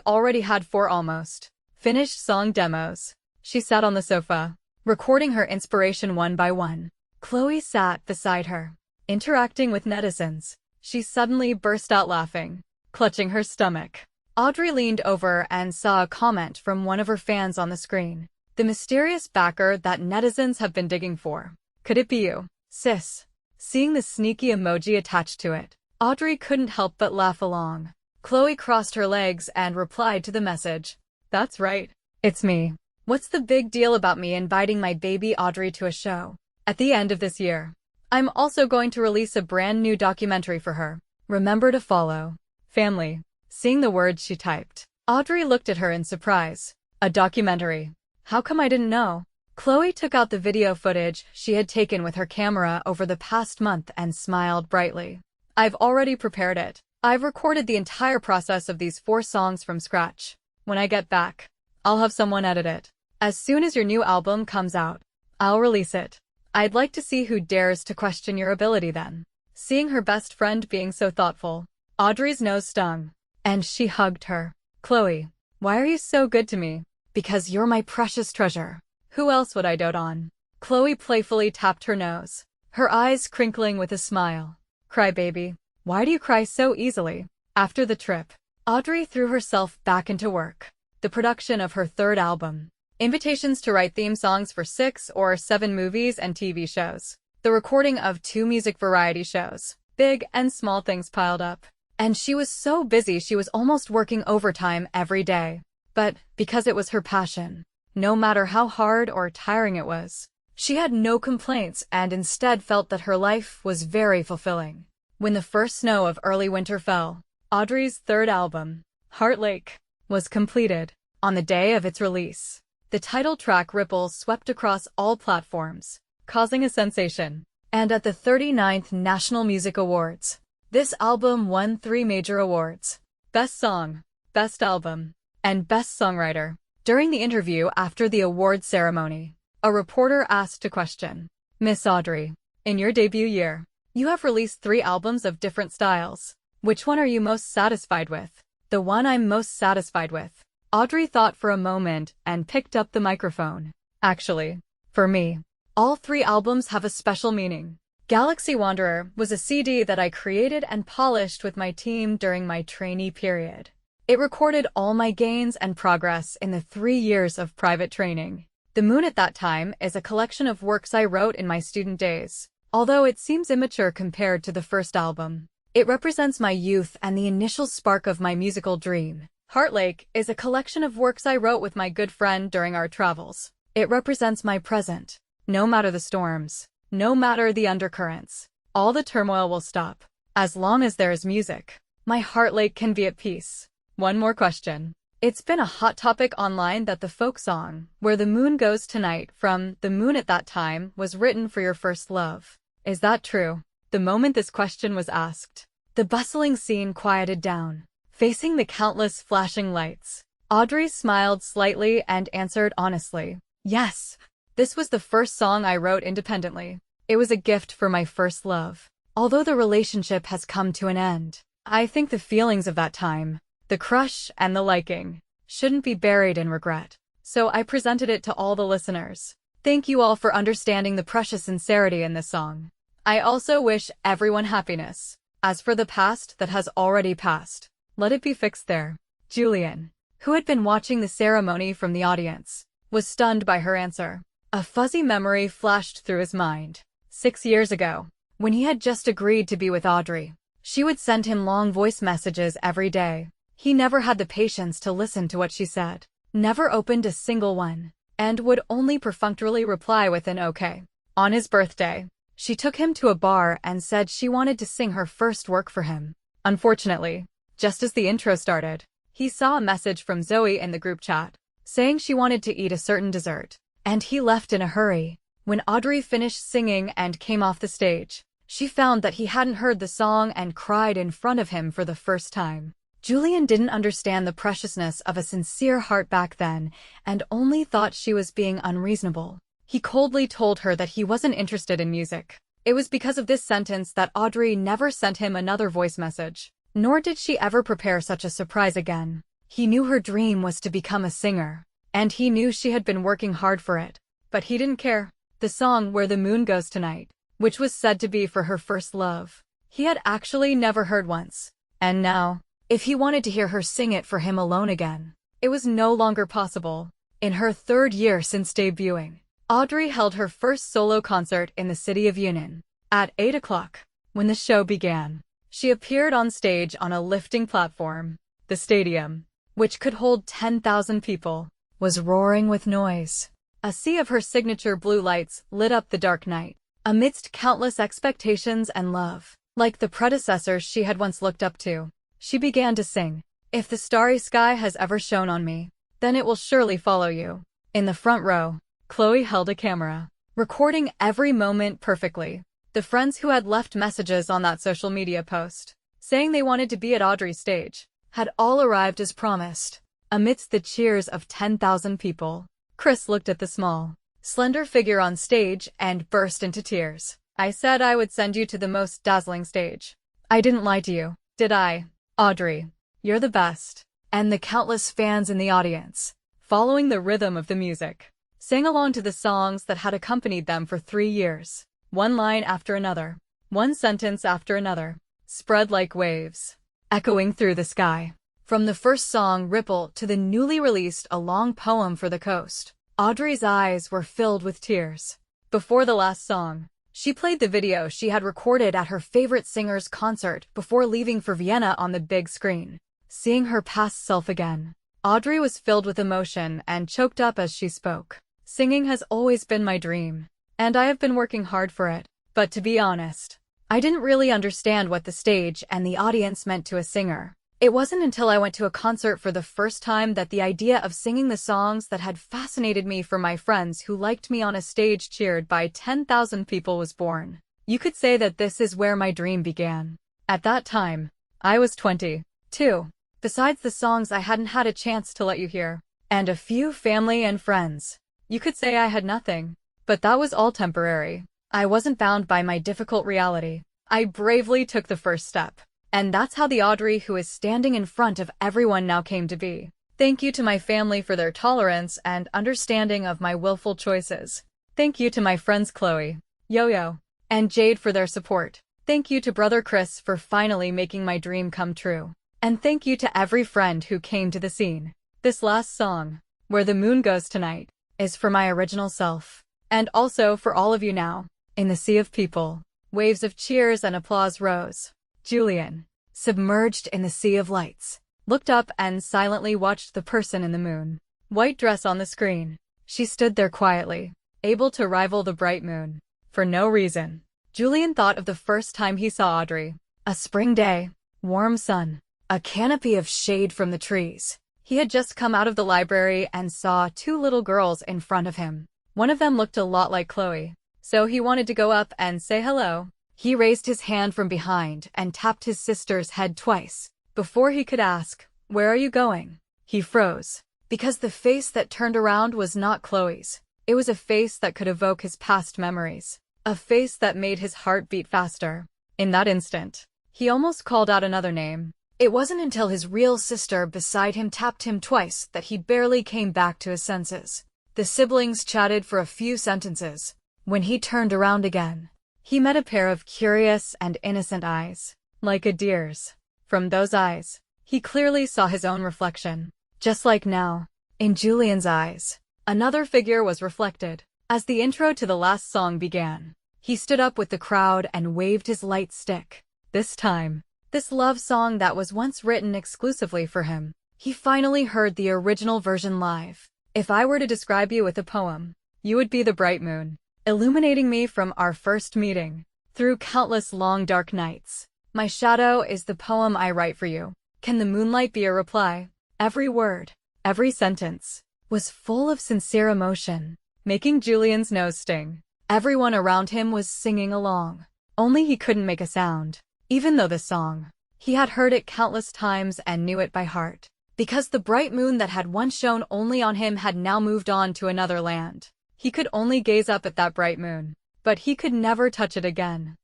already had 4 almost finished song demos. She sat on the sofa, recording her inspiration one by one. Chloe sat beside her, interacting with netizens. She suddenly burst out laughing, clutching her stomach. Audrey leaned over and saw a comment from one of her fans on the screen. The mysterious backer that netizens have been digging for. Could it be you, sis? Seeing the sneaky emoji attached to it, Audrey couldn't help but laugh along. Chloe crossed her legs and replied to the message. That's right. It's me. What's the big deal about me inviting my baby Audrey to a show? At the end of this year, I'm also going to release a brand new documentary for her. Remember to follow. Family. Seeing the words she typed, Audrey looked at her in surprise. A documentary? How come I didn't know? Chloe took out the video footage she had taken with her camera over the past month and smiled brightly. I've already prepared it. I've recorded the entire process of these 4 songs from scratch. When I get back, I'll have someone edit it. As soon as your new album comes out, I'll release it. I'd like to see who dares to question your ability then. Seeing her best friend being so thoughtful, Audrey's nose stung, and she hugged her. Chloe, why are you so good to me? Because you're my precious treasure. Who else would I dote on? Chloe playfully tapped her nose, her eyes crinkling with a smile. Cry baby. Why do you cry so easily? After the trip, Audrey threw herself back into work. The production of her 3rd album. Invitations to write theme songs for 6 or 7 movies and TV shows. The recording of 2 music variety shows. Big and small things piled up. And she was so busy she was almost working overtime every day. But because it was her passion, no matter how hard or tiring it was, she had no complaints and instead felt that her life was very fulfilling. When the first snow of early winter fell, Audrey's 3rd album, Heart Lake, was completed. On the day of its release, the title track Ripples swept across all platforms, causing a sensation. And at the 39th National Music Awards, this album won 3 major awards: Best Song, Best Album, and Best Songwriter. During the interview after the award ceremony, a reporter asked a question. Miss Audrey, in your debut year, you have released 3 albums of different styles. Which one are you most satisfied with? The one I'm most satisfied with. Audrey thought for a moment and picked up the microphone. Actually, for me, all 3 albums have a special meaning. Galaxy Wanderer was a CD that I created and polished with my team during my trainee period. It recorded all my gains and progress in the 3 years of private training. The Moon at that time is a collection of works I wrote in my student days. Although it seems immature compared to the first album, it represents my youth and the initial spark of my musical dream. Heart Lake is a collection of works I wrote with my good friend during our travels. It represents my present. No matter the storms, no matter the undercurrents, all the turmoil will stop. As long as there is music, my Heart Lake can be at peace. One more question. It's been a hot topic online that the folk song, Where the Moon Goes Tonight from The Moon at that time, was written for your first love. Is that true? The moment this question was asked, the bustling scene quieted down, facing the countless flashing lights. Audrey smiled slightly and answered honestly. Yes, this was the first song I wrote independently. It was a gift for my first love. Although the relationship has come to an end, I think the feelings of that time, the crush and the liking, shouldn't be buried in regret. So I presented it to all the listeners. Thank you all for understanding the precious sincerity in this song. I also wish everyone happiness. As for the past that has already passed, let it be fixed there. Julian, who had been watching the ceremony from the audience, was stunned by her answer. A fuzzy memory flashed through his mind. 6 years ago, when he had just agreed to be with Audrey, she would send him long voice messages every day. He never had the patience to listen to what she said, never opened a single one, and would only perfunctorily reply with an okay. On his birthday, she took him to a bar and said she wanted to sing her first work for him. Unfortunately, just as the intro started, He saw a message from Zoe in the group chat, saying she wanted to eat a certain dessert, and he left in a hurry. When Audrey finished singing and came off the stage, she found that he hadn't heard the song and cried in front of him for the first time. Julian didn't understand the preciousness of a sincere heart back then and only thought she was being unreasonable. He coldly told her that he wasn't interested in music. It was because of this sentence that Audrey never sent him another voice message, nor did she ever prepare such a surprise again. He knew her dream was to become a singer, and he knew she had been working hard for it, but he didn't care. The song Where the Moon Goes Tonight, which was said to be for her first love, he had actually never heard once. And now, if he wanted to hear her sing it for him alone again, it was no longer possible. In her 3rd year since debuting, Audrey held her first solo concert in the city of Union. At 8 o'clock, when the show began, she appeared on stage on a lifting platform. The stadium, which could hold 10,000 people, was roaring with noise. A sea of her signature blue lights lit up the dark night, amidst countless expectations and love. Like the predecessors she had once looked up to, she began to sing, "If the starry sky has ever shone on me, then it will surely follow you." In the front row, Chloe held a camera, recording every moment perfectly. The friends who had left messages on that social media post, saying they wanted to be at Audrey's stage, had all arrived as promised. Amidst the cheers of 10,000 people, Chris looked at the small, slender figure on stage and burst into tears. "I said I would send you to the most dazzling stage. I didn't lie to you, did I? Audrey, you're the best." And the countless fans in the audience, following the rhythm of the music, sang along to the songs that had accompanied them for 3 years. One line after another, one sentence after another, spread like waves, echoing through the sky. From the first song, Ripple, to the newly released A Long Poem for the Coast, Audrey's eyes were filled with tears. Before the last song, she played the video she had recorded at her favorite singer's concert before leaving for Vienna on the big screen. Seeing her past self again, Audrey was filled with emotion and choked up as she spoke. "Singing has always been my dream, and I have been working hard for it. But to be honest, I didn't really understand what the stage and the audience meant to a singer. It wasn't until I went to a concert for the first time that the idea of singing the songs that had fascinated me for my friends who liked me on a stage cheered by 10,000 people was born. You could say that this is where my dream began. At that time, I was 22. Besides the songs I hadn't had a chance to let you hear, and a few family and friends, you could say I had nothing. But that was all temporary. I wasn't bound by my difficult reality. I bravely took the first step. And that's how the Audrey who is standing in front of everyone now came to be. Thank you to my family for their tolerance and understanding of my willful choices. Thank you to my friends Chloe, Yo-Yo, and Jade for their support. Thank you to brother Chris for finally making my dream come true. And thank you to every friend who came to the scene. This last song, Where the Moon Goes Tonight, is for my original self. And also for all of you now. In the sea of people, waves of cheers and applause rose. Julian, submerged in the sea of lights, looked up and silently watched the person in the moon white dress on the screen. She stood there quietly, able to rival the bright moon. For no reason. Julian thought of the first time he saw Audrey. A spring day, warm sun, a canopy of shade from the trees. He had just come out of the library and saw 2 little girls in front of him. One of them looked a lot like Chloe, so he wanted to go up and say hello. He raised his hand from behind and tapped his sister's head twice. Before he could ask, "Where are you going?" he froze, because the face that turned around was not Chloe's. It was a face that could evoke his past memories, a face that made his heart beat faster. In that instant, he almost called out another name. It wasn't until his real sister beside him tapped him twice that he barely came back to his senses. The siblings chatted for a few sentences. When he turned around again, he met a pair of curious and innocent eyes, like a deer's. From those eyes, he clearly saw his own reflection. Just like now, in Julian's eyes, another figure was reflected. As the intro to the last song began, he stood up with the crowd and waved his light stick. This time, this love song that was once written exclusively for him, he finally heard the original version live. If I were to describe you with a poem, you would be the bright moon, illuminating me from our first meeting, through countless long dark nights. My shadow is the poem I write for you. Can the moonlight be a reply? Every word, every sentence, was full of sincere emotion, making Julian's nose sting. Everyone around him was singing along. Only he couldn't make a sound, even though the song, he had heard it countless times and knew it by heart. Because the bright moon that had once shone only on him had now moved on to another land. He could only gaze up at that bright moon, but he could never touch it again.